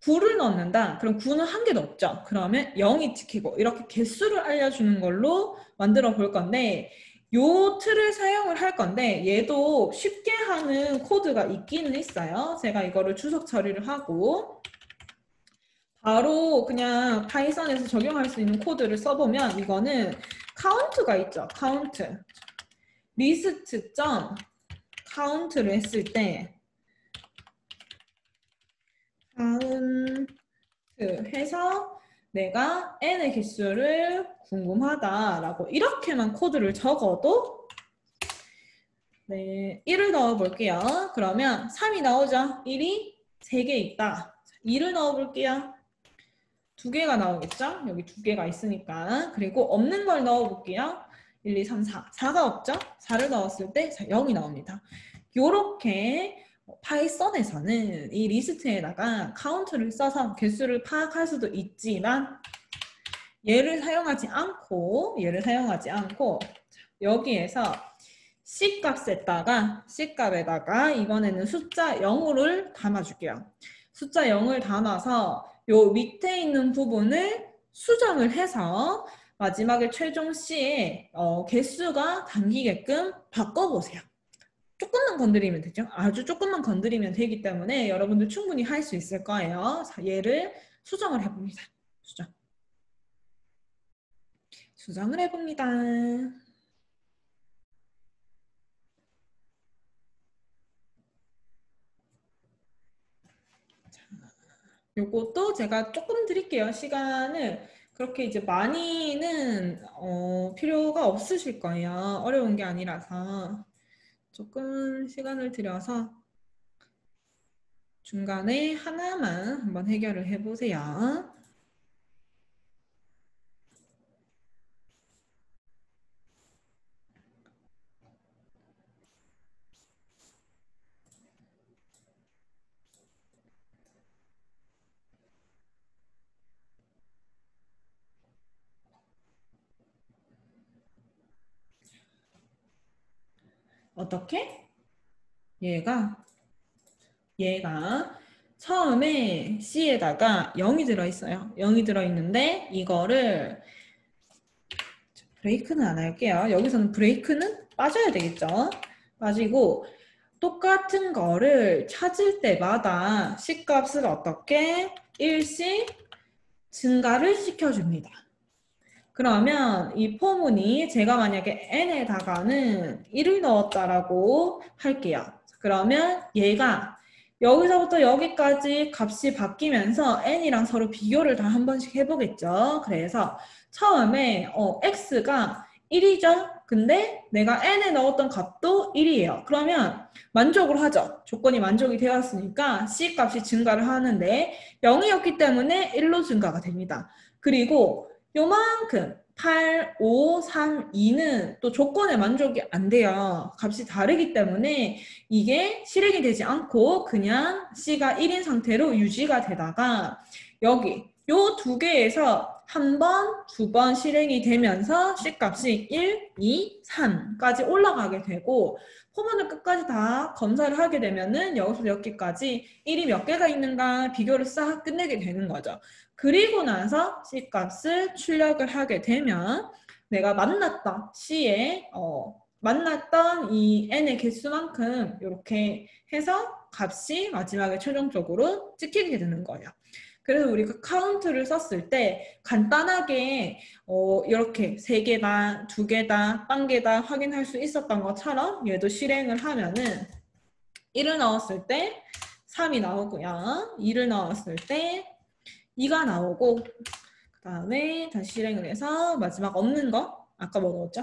9를 넣는다. 그럼 9는 한 개도 없죠. 그러면 0이 찍히고 이렇게 개수를 알려주는 걸로 만들어 볼 건데 요 틀을 사용을 할 건데 얘도 쉽게 하는 코드가 있기는 있어요. 제가 이거를 주석 처리를 하고 바로 그냥 파이썬에서 적용할 수 있는 코드를 써보면 이거는 카운트가 있죠. 카운트. 리스트 점 카운트를 했을 때 카운트 해서 내가 n의 개수를 궁금하다라고 이렇게만 코드를 적어도 네, 1을 넣어볼게요. 그러면 3이 나오죠? 1이 3개 있다. 2를 넣어볼게요. 2개가 나오겠죠? 여기 2개가 있으니까. 그리고 없는 걸 넣어볼게요. 1, 2, 3, 4. 4가 없죠? 4를 넣었을 때 0이 나옵니다. 요렇게 파이썬에서는 이 리스트에다가 카운트를 써서 개수를 파악할 수도 있지만 얘를 사용하지 않고 여기에서 C값에다가 이번에는 숫자 0을 담아줄게요. 숫자 0을 담아서 요 밑에 있는 부분을 수정을 해서 마지막에 최종 C에 개수가 담기게끔 바꿔보세요. 조금만 건드리면 되죠. 아주 조금만 건드리면 되기 때문에 여러분들 충분히 할 수 있을 거예요. 자, 얘를 수정을 해봅니다. 수정을 해봅니다. 요것도 제가 조금 드릴게요. 시간을 그렇게 이제 많이는 필요가 없으실 거예요. 어려운 게 아니라서 조금 시간을 들여서 중간에 하나만 한번 해결을 해보세요. 어떻게? 얘가 처음에 C에다가 0이 들어있어요. 0이 들어있는데 이거를 브레이크는 안 할게요. 여기서는 브레이크는 빠져야 되겠죠. 빠지고 똑같은 거를 찾을 때마다 C값을 어떻게 1씩 증가를 시켜줍니다. 그러면 이 포문이 제가 만약에 n에다가는 1을 넣었다라고 할게요. 그러면 얘가 여기서부터 여기까지 값이 바뀌면서 n이랑 서로 비교를 다 한 번씩 해보겠죠. 그래서 처음에 x가 1이죠. 근데 내가 n에 넣었던 값도 1이에요. 그러면 만족을 하죠. 조건이 만족이 되었으니까 c 값이 증가를 하는데 0이었기 때문에 1로 증가가 됩니다. 그리고 요만큼 8, 5, 3, 2는 또 조건에 만족이 안 돼요. 값이 다르기 때문에 이게 실행이 되지 않고 그냥 C가 1인 상태로 유지가 되다가 여기 요 두 개에서 한 번, 두 번 실행이 되면서 C값이 1, 2, 3까지 올라가게 되고 포문을 끝까지 다 검사를 하게 되면은 여기서 여기까지 1이 몇 개가 있는가 비교를 싹 끝내게 되는 거죠. 그리고 나서 C값을 출력을 하게 되면 내가 만났던 C에 만났던 이 n의 개수만큼 이렇게 해서 값이 마지막에 최종적으로 찍히게 되는 거예요. 그래서 우리가 카운트를 썼을 때 간단하게 이렇게 3개다, 2개다, 1개다 확인할 수 있었던 것처럼 얘도 실행을 하면은 1을 넣었을 때 3이 나오고요. 2를 넣었을 때 2가 나오고 그 다음에 다시 실행을 해서 마지막 없는 거 아까 뭐 넣었죠?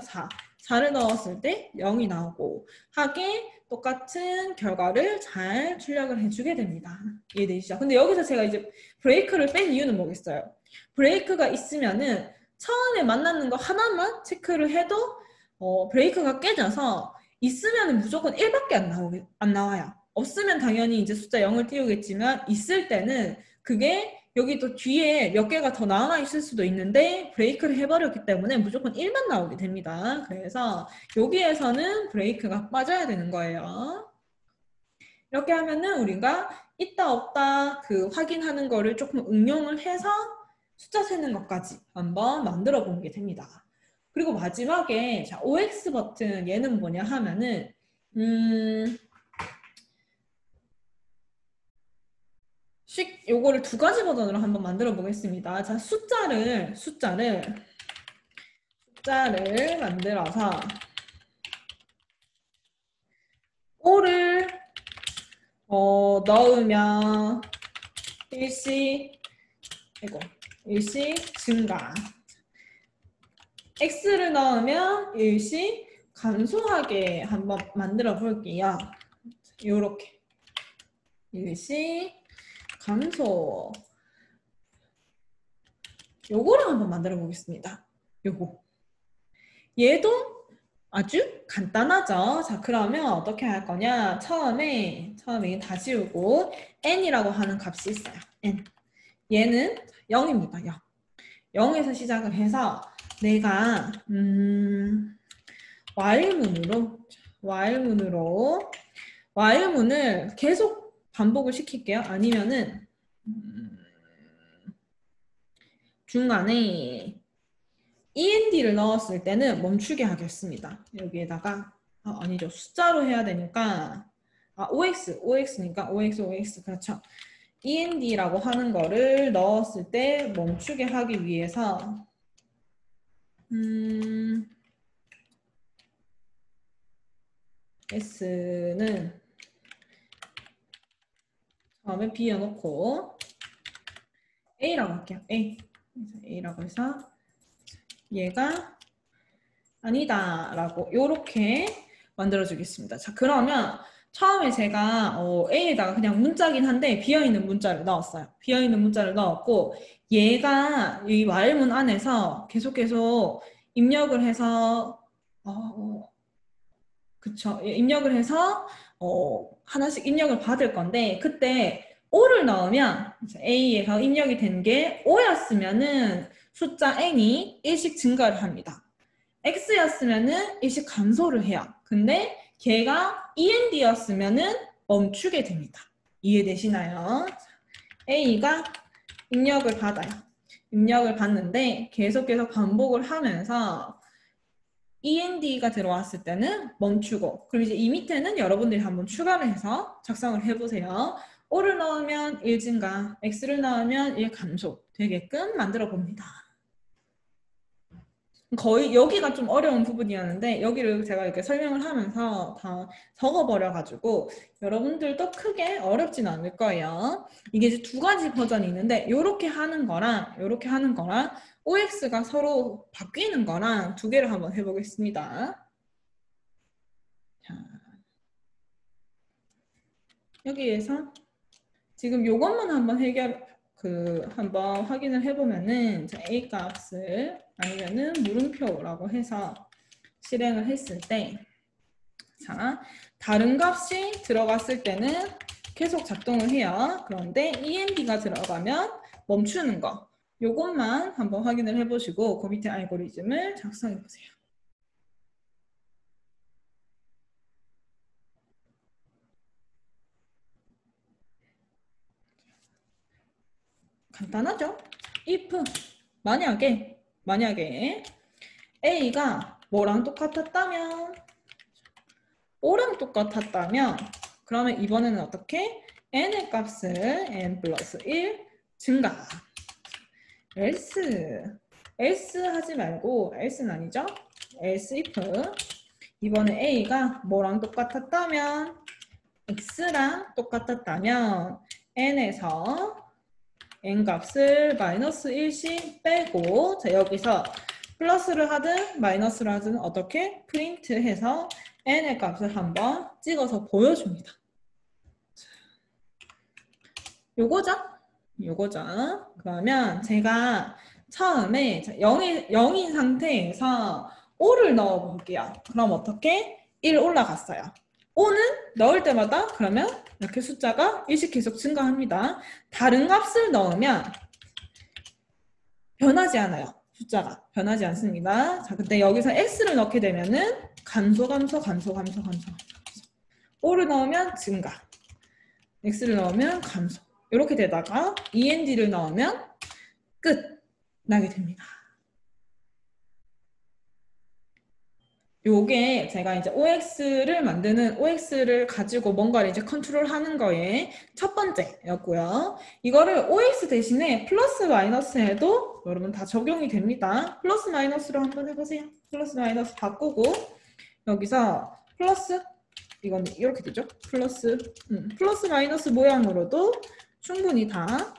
4를 넣었을 때 0이 나오고 하게 똑같은 결과를 잘 출력을 해주게 됩니다. 이해되시죠? 근데 여기서 제가 이제 브레이크를 뺀 이유는 뭐겠어요? 브레이크가 있으면은 처음에 만나는 거 하나만 체크를 해도 브레이크가 깨져서 있으면 무조건 1밖에 안 나와요. 없으면 당연히 이제 숫자 0을 띄우겠지만 있을 때는 그게 여기 또 뒤에 몇 개가 더 남아 있을 수도 있는데 브레이크를 해버렸기 때문에 무조건 1만 나오게 됩니다. 그래서 여기에서는 브레이크가 빠져야 되는 거예요. 이렇게 하면은 우리가 있다 없다 그 확인하는 거를 조금 응용을 해서 숫자 세는 것까지 한번 만들어 보는 게 됩니다. 그리고 마지막에 자, OX 버튼 얘는 뭐냐 하면은 요거를 2가지 버전으로 한번 만들어 보겠습니다. 자, 숫자를 만들어서 5를 넣으면 일시 증가, X를 넣으면 일시 감소하게 한번 만들어 볼게요. 요렇게 일시 감소. 요거를 한번 만들어 보겠습니다. 요거. 얘도 아주 간단하죠. 자, 그러면 어떻게 할 거냐? 처음에 다 지우고 n이라고 하는 값이 있어요. n. 얘는 0입니다. 0. 0에서 시작을 해서 내가 while문을 계속 반복을 시킬게요. 아니면은 중간에 end를 넣었을 때는 멈추게 하겠습니다. 여기에다가 아니죠. 숫자로 해야 되니까 OX니까 OX 그렇죠. end라고 하는 거를 넣었을 때 멈추게 하기 위해서 S는 처음에 비워놓고 A라고 할게요. A라고 해서 얘가 아니다 라고 요렇게 만들어 주겠습니다. 자, 그러면 처음에 제가 A에다가 그냥 문자긴 한데 비어있는 문자를 넣었어요. 비어있는 문자를 넣었고 얘가 이 while문 안에서 계속 입력을 해서 그쵸. 입력을 해서 하나씩 입력을 받을 건데 그때 O를 넣으면 A에서 입력이 된 게 O였으면은 숫자 n이 1씩 증가를 합니다. X였으면은 1씩 감소를 해요. 근데 걔가 END였으면은 멈추게 됩니다. 이해되시나요? A가 입력을 받아요. 입력을 받는데 계속 반복을 하면서 END가 들어왔을 때는 멈추고, 그리고 이제 이 밑에는 여러분들이 한번 추가를 해서 작성을 해보세요. O를 넣으면 1 증가, X를 넣으면 1 감소 되게끔 만들어 봅니다. 거의 여기가 좀 어려운 부분이었는데 여기를 제가 이렇게 설명을 하면서 다 적어버려가지고 여러분들도 크게 어렵진 않을 거예요. 이게 이제 두 가지 버전이 있는데 이렇게 하는 거랑 OX가 서로 바뀌는 거랑 두 개를 한번 해보겠습니다. 자, 여기에서 지금 요것만 한번 한번 확인을 해보면은 자, A 값을 아니면은 물음표라고 해서 실행을 했을 때 자, 다른 값이 들어갔을 때는 계속 작동을 해요. 그런데 END가 들어가면 멈추는 거. 요것만 한번 확인을 해보시고 그 밑에 알고리즘을 작성해 보세요. 간단하죠? if 만약에 A가 뭐랑 똑같았다면 O랑 똑같았다면 그러면 이번에는 어떻게? N의 값을 N 플러스 1 증가. else 하지 말고 else는 아니죠? else if 이번에 A가 뭐랑 똑같았다면 X랑 똑같았다면 N에서 N 값을 마이너스 1씩 빼고 자 여기서 플러스를 하든 마이너스를 하든 어떻게 프린트해서 N의 값을 한번 찍어서 보여줍니다. 요거죠? 그러면 제가 처음에 0인 상태에서 5를 넣어 볼게요. 그럼 어떻게? 1 올라갔어요. 5는 넣을 때마다 그러면 이렇게 숫자가 1씩 계속 증가합니다. 다른 값을 넣으면 변하지 않아요. 숫자가 변하지 않습니다. 자, 근데 여기서 x를 넣게 되면은 감소. 5를 넣으면 증가. x를 넣으면 감소. 이렇게 되다가 END를 넣으면 끝 나게 됩니다. 요게 제가 이제 OX를 가지고 뭔가를 이제 컨트롤하는 거에 첫 번째였고요. 이거를 OX 대신에 플러스 마이너스 해도 여러분 다 적용이 됩니다. 플러스 마이너스로 한번 해보세요. 플러스 마이너스 바꾸고 여기서 플러스 이건 이렇게 되죠. 플러스 마이너스 모양으로도 충분히 다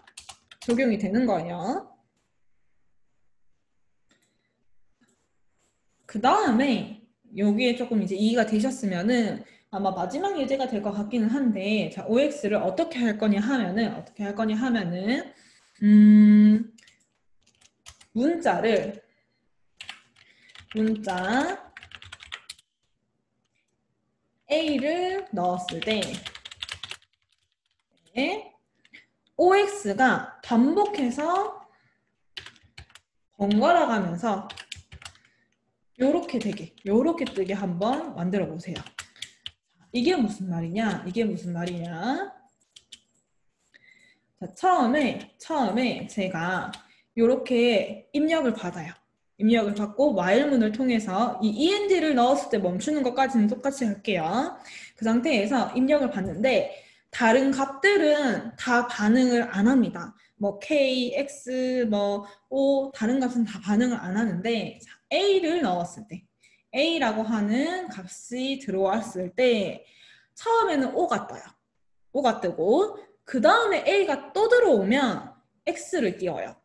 적용이 되는 거예요. 그 다음에 여기에 조금 이제 이해가 되셨으면은 아마 마지막 예제가 될 것 같기는 한데 자 OX를 어떻게 할 거냐 하면은 문자 A를 넣었을 때 OX가 반복해서 번갈아 가면서 요렇게 뜨게 한번 만들어 보세요. 이게 무슨 말이냐? 자, 처음에 제가 요렇게 입력을 받아요. 입력을 받고 while문을 통해서 이 END를 넣었을 때 멈추는 것까지는 똑같이 할게요. 그 상태에서 입력을 받는데 다른 값들은 다 반응을 안 합니다. 뭐 K, X, 뭐 O 다른 값은 다 반응을 안 하는데 A를 넣었을 때 A라고 하는 값이 들어왔을 때 처음에는 O가 떠요. O가 뜨고 그 다음에 A가 또 들어오면 X를 띄워요.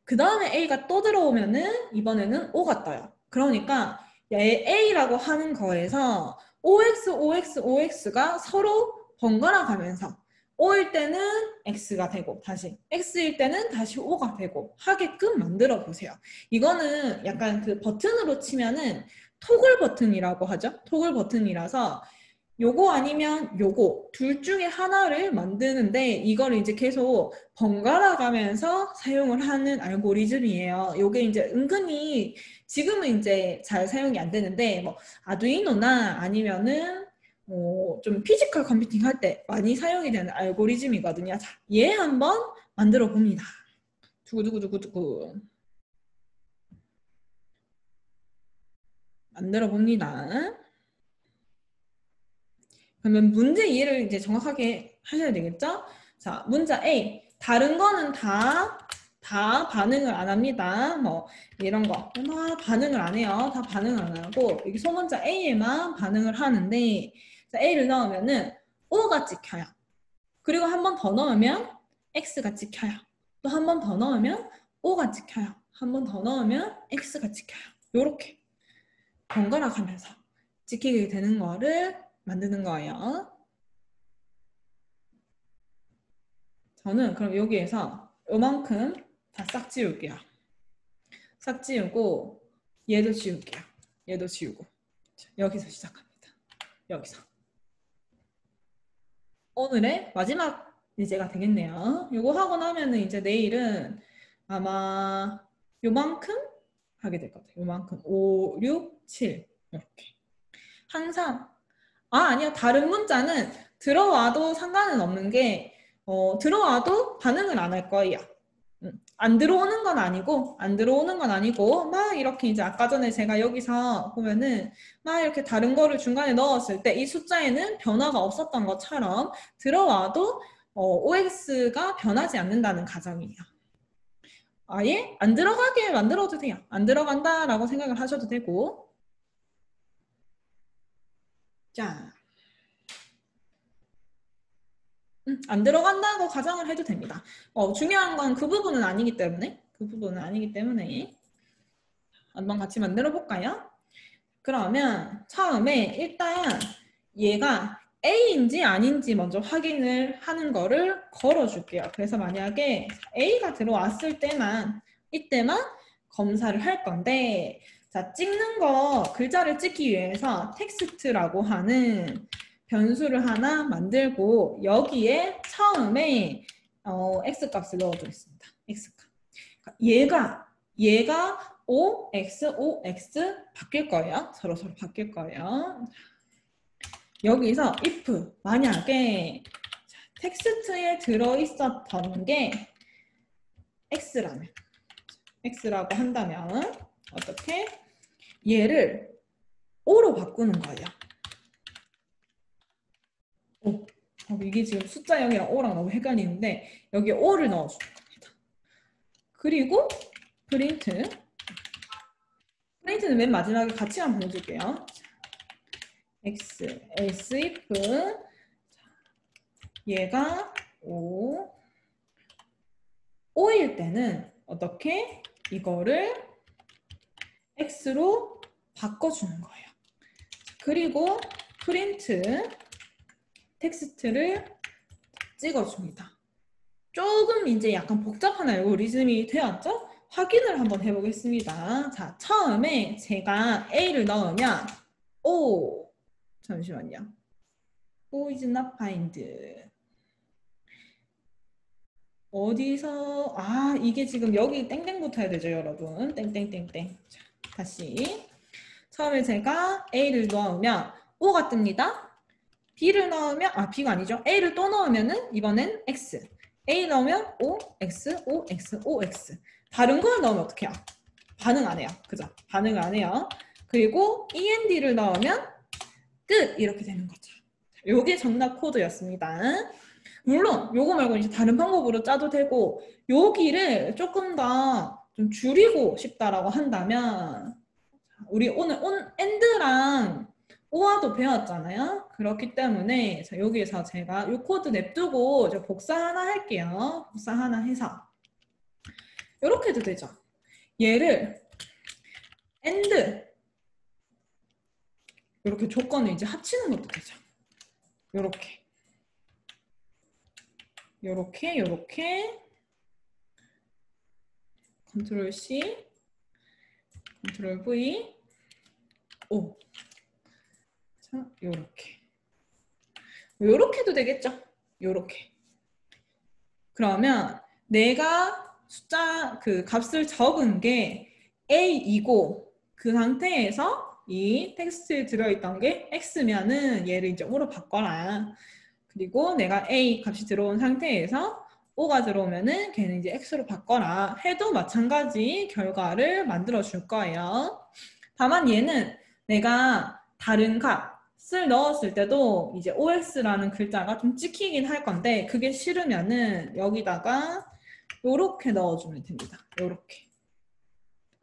그 다음에 A가 또 들어오면은 이번에는 O가 떠요. 그러니까 A라고 하는 거에서 OX가 서로 번갈아 가면서 O일 때는 X가 되고 다시 X일 때는 다시 O가 되고 하게끔 만들어 보세요. 이거는 약간 그 버튼으로 치면은 토글 버튼이라고 하죠. 토글 버튼이라서 요거 아니면 요거 둘 중에 하나를 만드는데 이걸 이제 계속 번갈아 가면서 사용을 하는 알고리즘이에요. 요게 이제 은근히 지금은 이제 잘 사용이 안 되는데 뭐 아두이노나 아니면은 뭐 좀 피지컬 컴퓨팅 할 때 많이 사용이 되는 알고리즘이거든요. 자, 얘 한번 만들어 봅니다. 두구두구두구두구 만들어 봅니다. 그러면 문제 이해를 이제 정확하게 하셔야 되겠죠? 자, 문자 A. 다른 거는 다 반응을 안 합니다. 뭐, 이런 거. 다 반응을 안 해요. 다 반응을 안 하고, 여기 소문자 A에만 반응을 하는데, 자, A를 넣으면은 O가 찍혀요. 그리고 한 번 더 넣으면 X가 찍혀요. 또 한 번 더 넣으면 O가 찍혀요. 한 번 더 넣으면 X가 찍혀요. 요렇게 번갈아 가면서 찍히게 되는 거를 만드는 거예요. 저는 그럼 여기에서 요만큼 다 싹 지울게요. 싹 지우고 얘도 지울게요. 얘도 지우고 여기서 시작합니다. 여기서 오늘의 마지막 예제가 되겠네요. 요거 하고 나면은 이제 내일은 아마 요만큼 하게 될 것 같아요. 요만큼 5, 6, 7 이렇게 항상 아니요. 다른 문자는 들어와도 상관은 없는 게 들어와도 반응을 안 할 거예요. 안 들어오는 건 아니고, 안 들어오는 건 아니고, 막 이렇게 이제 아까 전에 제가 여기서 보면은 막 이렇게 다른 거를 중간에 넣었을 때 이 숫자에는 변화가 없었던 것처럼 들어와도 OX가 변하지 않는다는 가정이에요. 아예 안 들어가게 만들어도 돼요. 안 들어간다라고 생각을 하셔도 되고. 자, 안 들어간다고 가정을 해도 됩니다. 중요한 건 그 부분은 아니기 때문에, 그 부분은 아니기 때문에 한번 같이 만들어 볼까요? 그러면 처음에 일단 얘가 A인지 아닌지 먼저 확인을 하는 거를 걸어줄게요. 그래서 만약에 A가 들어왔을 때만 이때만 검사를 할 건데 자, 찍는 거 글자를 찍기 위해서 텍스트라고 하는 변수를 하나 만들고 여기에 처음에 X값을 넣어두겠습니다. X값. 얘가 O, X, O, X 바뀔 거예요. 서로 바뀔 거예요. 여기서 if 만약에 텍스트에 들어있었던 게 X라고 한다면 어떻게? 얘를 O로 바꾸는 거예요. O. 이게 지금 숫자 0이랑 O랑 너무 헷갈리는데 여기에 O를 넣어주는 겁니다. 그리고 프린트는 맨 마지막에 같이만 보여줄게요. X, else if 얘가 5일 때는 어떻게 이거를 X로 바꿔주는 거예요. 그리고 프린트 텍스트를 찍어줍니다. 조금 이제 약간 복잡한 알고리즘이 되었죠? 확인을 한번 해보겠습니다. 자, 처음에 제가 A를 넣으면 잠시만요. O is not find. 어디서 이게 지금 여기 땡땡 붙어야 되죠, 여러분. 땡땡땡땡. 자, 다시 처음에 제가 A를 넣으면 O가 뜹니다. B를 넣으면 B가 아니죠. A를 또 넣으면은 이번엔 X. A 넣으면 O, X, O, X, O, X. 다른 걸 넣으면 어떻게 해요? 반응 안 해요. 그죠? 반응을 안 해요. 그리고 END를 넣으면 끝! 이렇게 되는 거죠. 요게 정답 코드였습니다. 물론 요거 말고 이제 다른 방법으로 짜도 되고 여기를 조금 더 좀 줄이고 싶다라고 한다면 우리 오늘 AND랑 OR도 배웠잖아요. 그렇기 때문에 자, 여기에서 제가 요 코드 냅두고 이제 복사 하나 할게요. 복사 하나 해서 이렇게 해도 되죠. 얘를 AND 이렇게 조건을 이제 합치는 것도 되죠. 요렇게 컨트롤 C 컨트롤 V 오 자, 요렇게 요렇게도 되겠죠? 요렇게. 그러면 내가 숫자 그 값을 적은 게 A이고 그 상태에서 이 텍스트에 들어있던 게 X면은 얘를 이제 O로 바꿔라. 그리고 내가 A 값이 들어온 상태에서 O가 들어오면은 걔는 이제 X로 바꿔라 해도 마찬가지 결과를 만들어 줄 거예요. 다만 얘는 내가 다른 값을 넣었을 때도 이제 OX라는 글자가 좀 찍히긴 할 건데 그게 싫으면은 여기다가 요렇게 넣어주면 됩니다. 요렇게.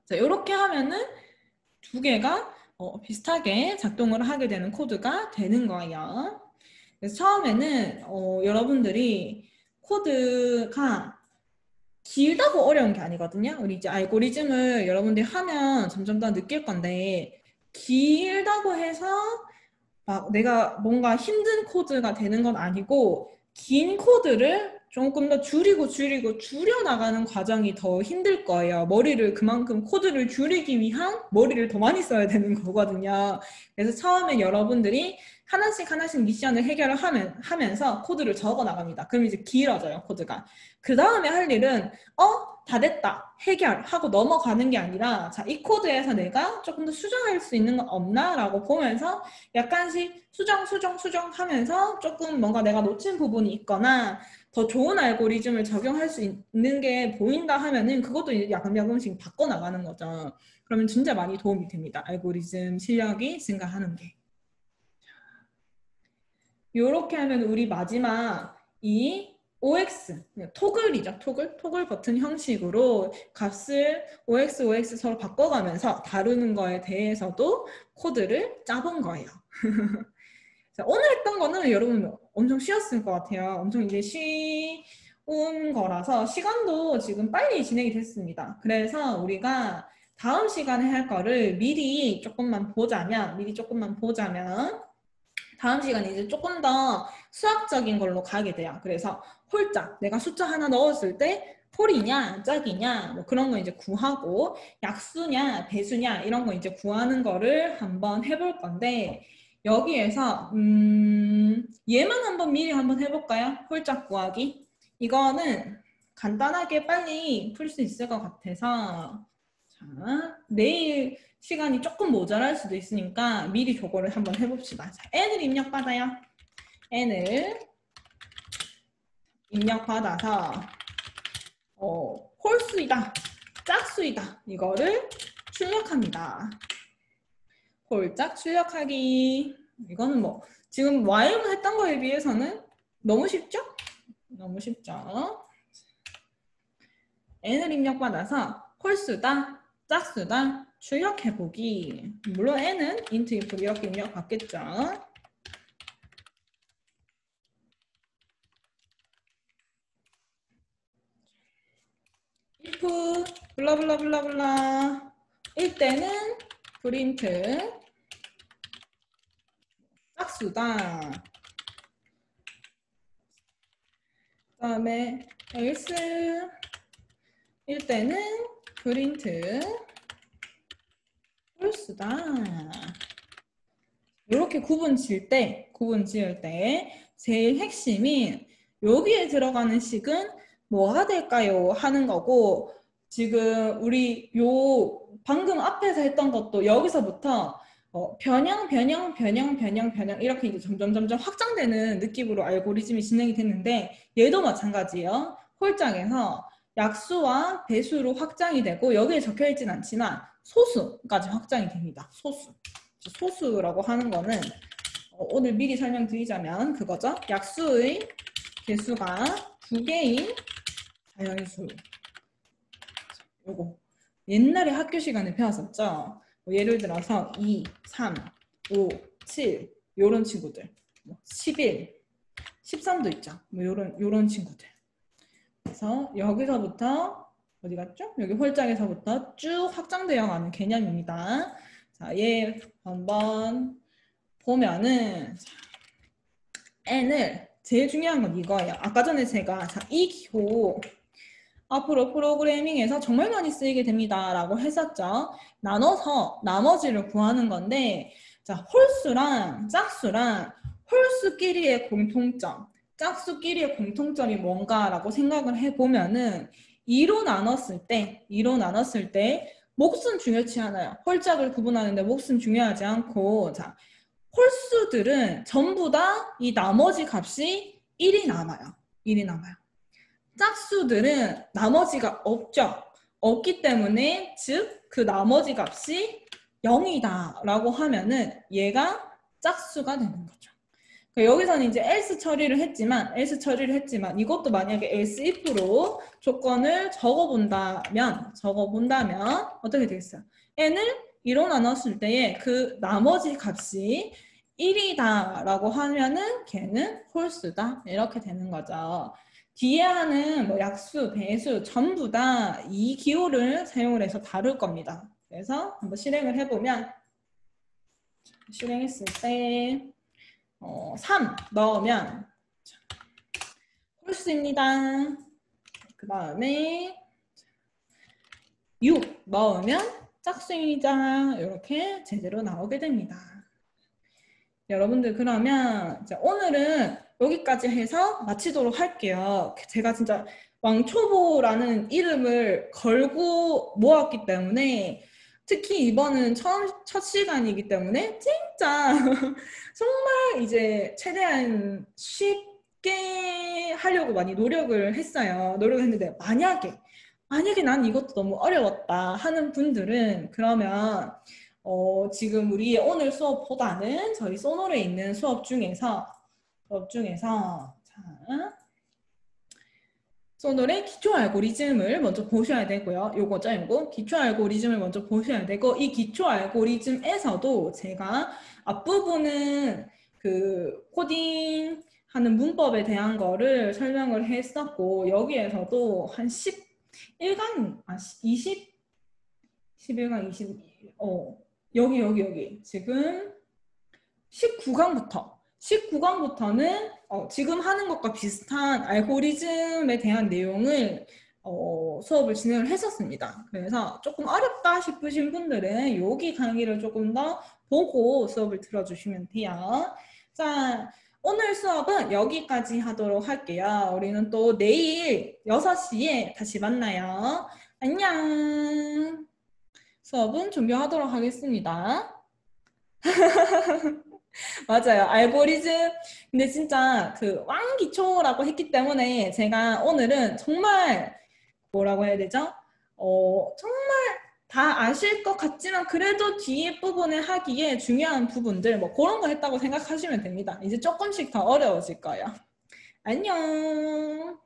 자, 요렇게 하면은 두 개가 비슷하게 작동을 하게 되는 코드가 되는 거예요. 그래서 처음에는 여러분들이 코드가 길다고 어려운 게 아니거든요. 우리 이제 알고리즘을 여러분들이 하면 점점 더 느낄 건데 길다고 해서 막 내가 뭔가 힘든 코드가 되는 건 아니고 긴 코드를 조금 더 줄이고 줄여나가는 과정이 더 힘들 거예요. 머리를 그만큼 코드를 줄이기 위한 머리를 더 많이 써야 되는 거거든요. 그래서 처음에 여러분들이 하나씩 미션을 해결을 하면서 코드를 적어 나갑니다. 그럼 이제 길어져요, 코드가. 그 다음에 할 일은 다 됐다. 해결하고 넘어가는 게 아니라 자, 이 코드에서 내가 조금 더 수정할 수 있는 건 없나? 라고 보면서 약간씩 수정 하면서 조금 뭔가 내가 놓친 부분이 있거나 더 좋은 알고리즘을 적용할 수 있는 게 보인다 하면은 그것도 약간씩 바꿔나가는 거죠. 그러면 진짜 많이 도움이 됩니다. 알고리즘 실력이 증가하는 게. 요렇게 하면 우리 마지막 이 OX, 토글이죠. 토글 버튼 형식으로 값을 OX 서로 바꿔가면서 다루는 거에 대해서도 코드를 짜본 거예요. 자, 오늘 했던 거는 여러분 엄청 쉬웠을 것 같아요. 엄청 이제 쉬운 거라서 시간도 지금 빨리 진행이 됐습니다. 그래서 우리가 다음 시간에 할 거를 미리 조금만 보자면 다음 시간에 이제 조금 더 수학적인 걸로 가게 돼요. 그래서 홀짝 내가 숫자 하나 넣었을 때 홀이냐 짝이냐 뭐 그런 거 이제 구하고 약수냐 배수냐 이런 거 이제 구하는 거를 한번 해볼 건데 여기에서 얘만 한번 미리 한번 해볼까요? 홀짝 구하기. 이거는 간단하게 빨리 풀 수 있을 것 같아서 자, 내일 시간이 조금 모자랄 수도 있으니까 미리 저거를 한번 해봅시다. 자, n을 입력받아요. n을 입력받아서 홀수이다, 짝수이다 이거를 출력합니다. 홀짝 출력하기. 이거는 뭐 지금 while만 했던 거에 비해서는 너무 쉽죠? 너무 쉽죠? n을 입력받아서 홀수다, 짝수다 출력해보기. 물론 n은 int if 이렇게 입력받겠죠. if 블라블라블라블라 일 때는 print 짝수다. 그 다음에 else 일 때는 print 홀수다. 이렇게 구분 지을 때 제일 핵심이 여기에 들어가는 식은 뭐가 될까요? 하는 거고 지금 우리 방금 앞에서 했던 것도 여기서부터 변형 이렇게 이제 점점 확장되는 느낌으로 알고리즘이 진행이 됐는데 얘도 마찬가지예요. 홀짝에서 약수와 배수로 확장이 되고 여기에 적혀 있진 않지만 소수까지 확장이 됩니다. 소수라고 하는 거는 오늘 미리 설명드리자면 그거죠. 약수의 개수가 2개인 자연수. 요거 옛날에 학교 시간에 배웠었죠. 뭐 예를 들어서 2, 3, 5, 7 요런 친구들. 11, 13도 있죠. 뭐 요런 친구들. 그래서 여기서부터 어디 갔죠? 여기 홀짝에서부터 쭉 확장되어 가는 개념입니다. 자, 얘 한번 보면은 n을 제일 중요한 건 이거예요. 아까 전에 제가 이 기호 앞으로 프로그래밍에서 정말 많이 쓰이게 됩니다 라고 했었죠. 나눠서 나머지를 구하는 건데 자, 홀수랑 짝수랑 홀수끼리의 공통점, 짝수끼리의 공통점이 뭔가라고 생각을 해보면은 2로 나눴을 때 몫은 중요치 않아요. 홀짝을 구분하는데 몫은 중요하지 않고, 자, 홀수들은 전부 다 이 나머지 값이 1이 남아요. 1이 남아요. 짝수들은 나머지가 없죠. 없기 때문에 즉 그 나머지 값이 0이다 라고 하면은 얘가 짝수가 되는 거죠. 그러니까 여기서는 이제 else 처리를 했지만 이것도 만약에 else if로 조건을 적어본다면 어떻게 되겠어요? n을 2로 나눴을 때에 그 나머지 값이 1이다 라고 하면은 걔는 홀수다 이렇게 되는 거죠. 뒤에 하는 뭐 약수, 배수 전부 다 이 기호를 사용을 해서 다룰 겁니다. 그래서 한번 실행을 해보면 실행했을 때 3 넣으면 홀수입니다. 그 다음에 6 넣으면 짝수입니다. 이렇게 제대로 나오게 됩니다. 여러분들 그러면 이제 오늘은 여기까지 해서 마치도록 할게요. 제가 진짜 왕초보라는 이름을 걸고 모았기 때문에 특히 이번은 첫 시간이기 때문에 진짜 정말 이제 최대한 쉽게 하려고 많이 노력을 했어요. 노력했는데 만약에 난 이것도 너무 어려웠다 하는 분들은 그러면 지금 우리 오늘 수업보다는 저희 소노에 있는 수업 중에서 자, 소노의 기초 알고리즘을 먼저 보셔야 되고요. 요거 기초 알고리즘을 먼저 보셔야 되고 이 기초 알고리즘에서도 제가 앞부분은 그 코딩 하는 문법에 대한 거를 설명을 했었고 여기에서도 한 11강, 11강, 여기 지금 19강부터는 지금 하는 것과 비슷한 알고리즘에 대한 내용을 수업을 진행을 했었습니다. 그래서 조금 어렵다 싶으신 분들은 여기 강의를 조금 더 보고 수업을 들어주시면 돼요. 자, 오늘 수업은 여기까지 하도록 할게요. 우리는 또 내일 6시에 다시 만나요. 안녕. 수업은 종료하도록 하겠습니다. 맞아요. 알고리즘. 근데 진짜 그 왕기초라고 했기 때문에 제가 오늘은 정말 뭐라고 해야 되죠? 정말 다 아실 것 같지만 그래도 뒤에 부분에 하기에 중요한 부분들 뭐 그런 거 했다고 생각하시면 됩니다. 이제 조금씩 더 어려워질 거예요. 안녕.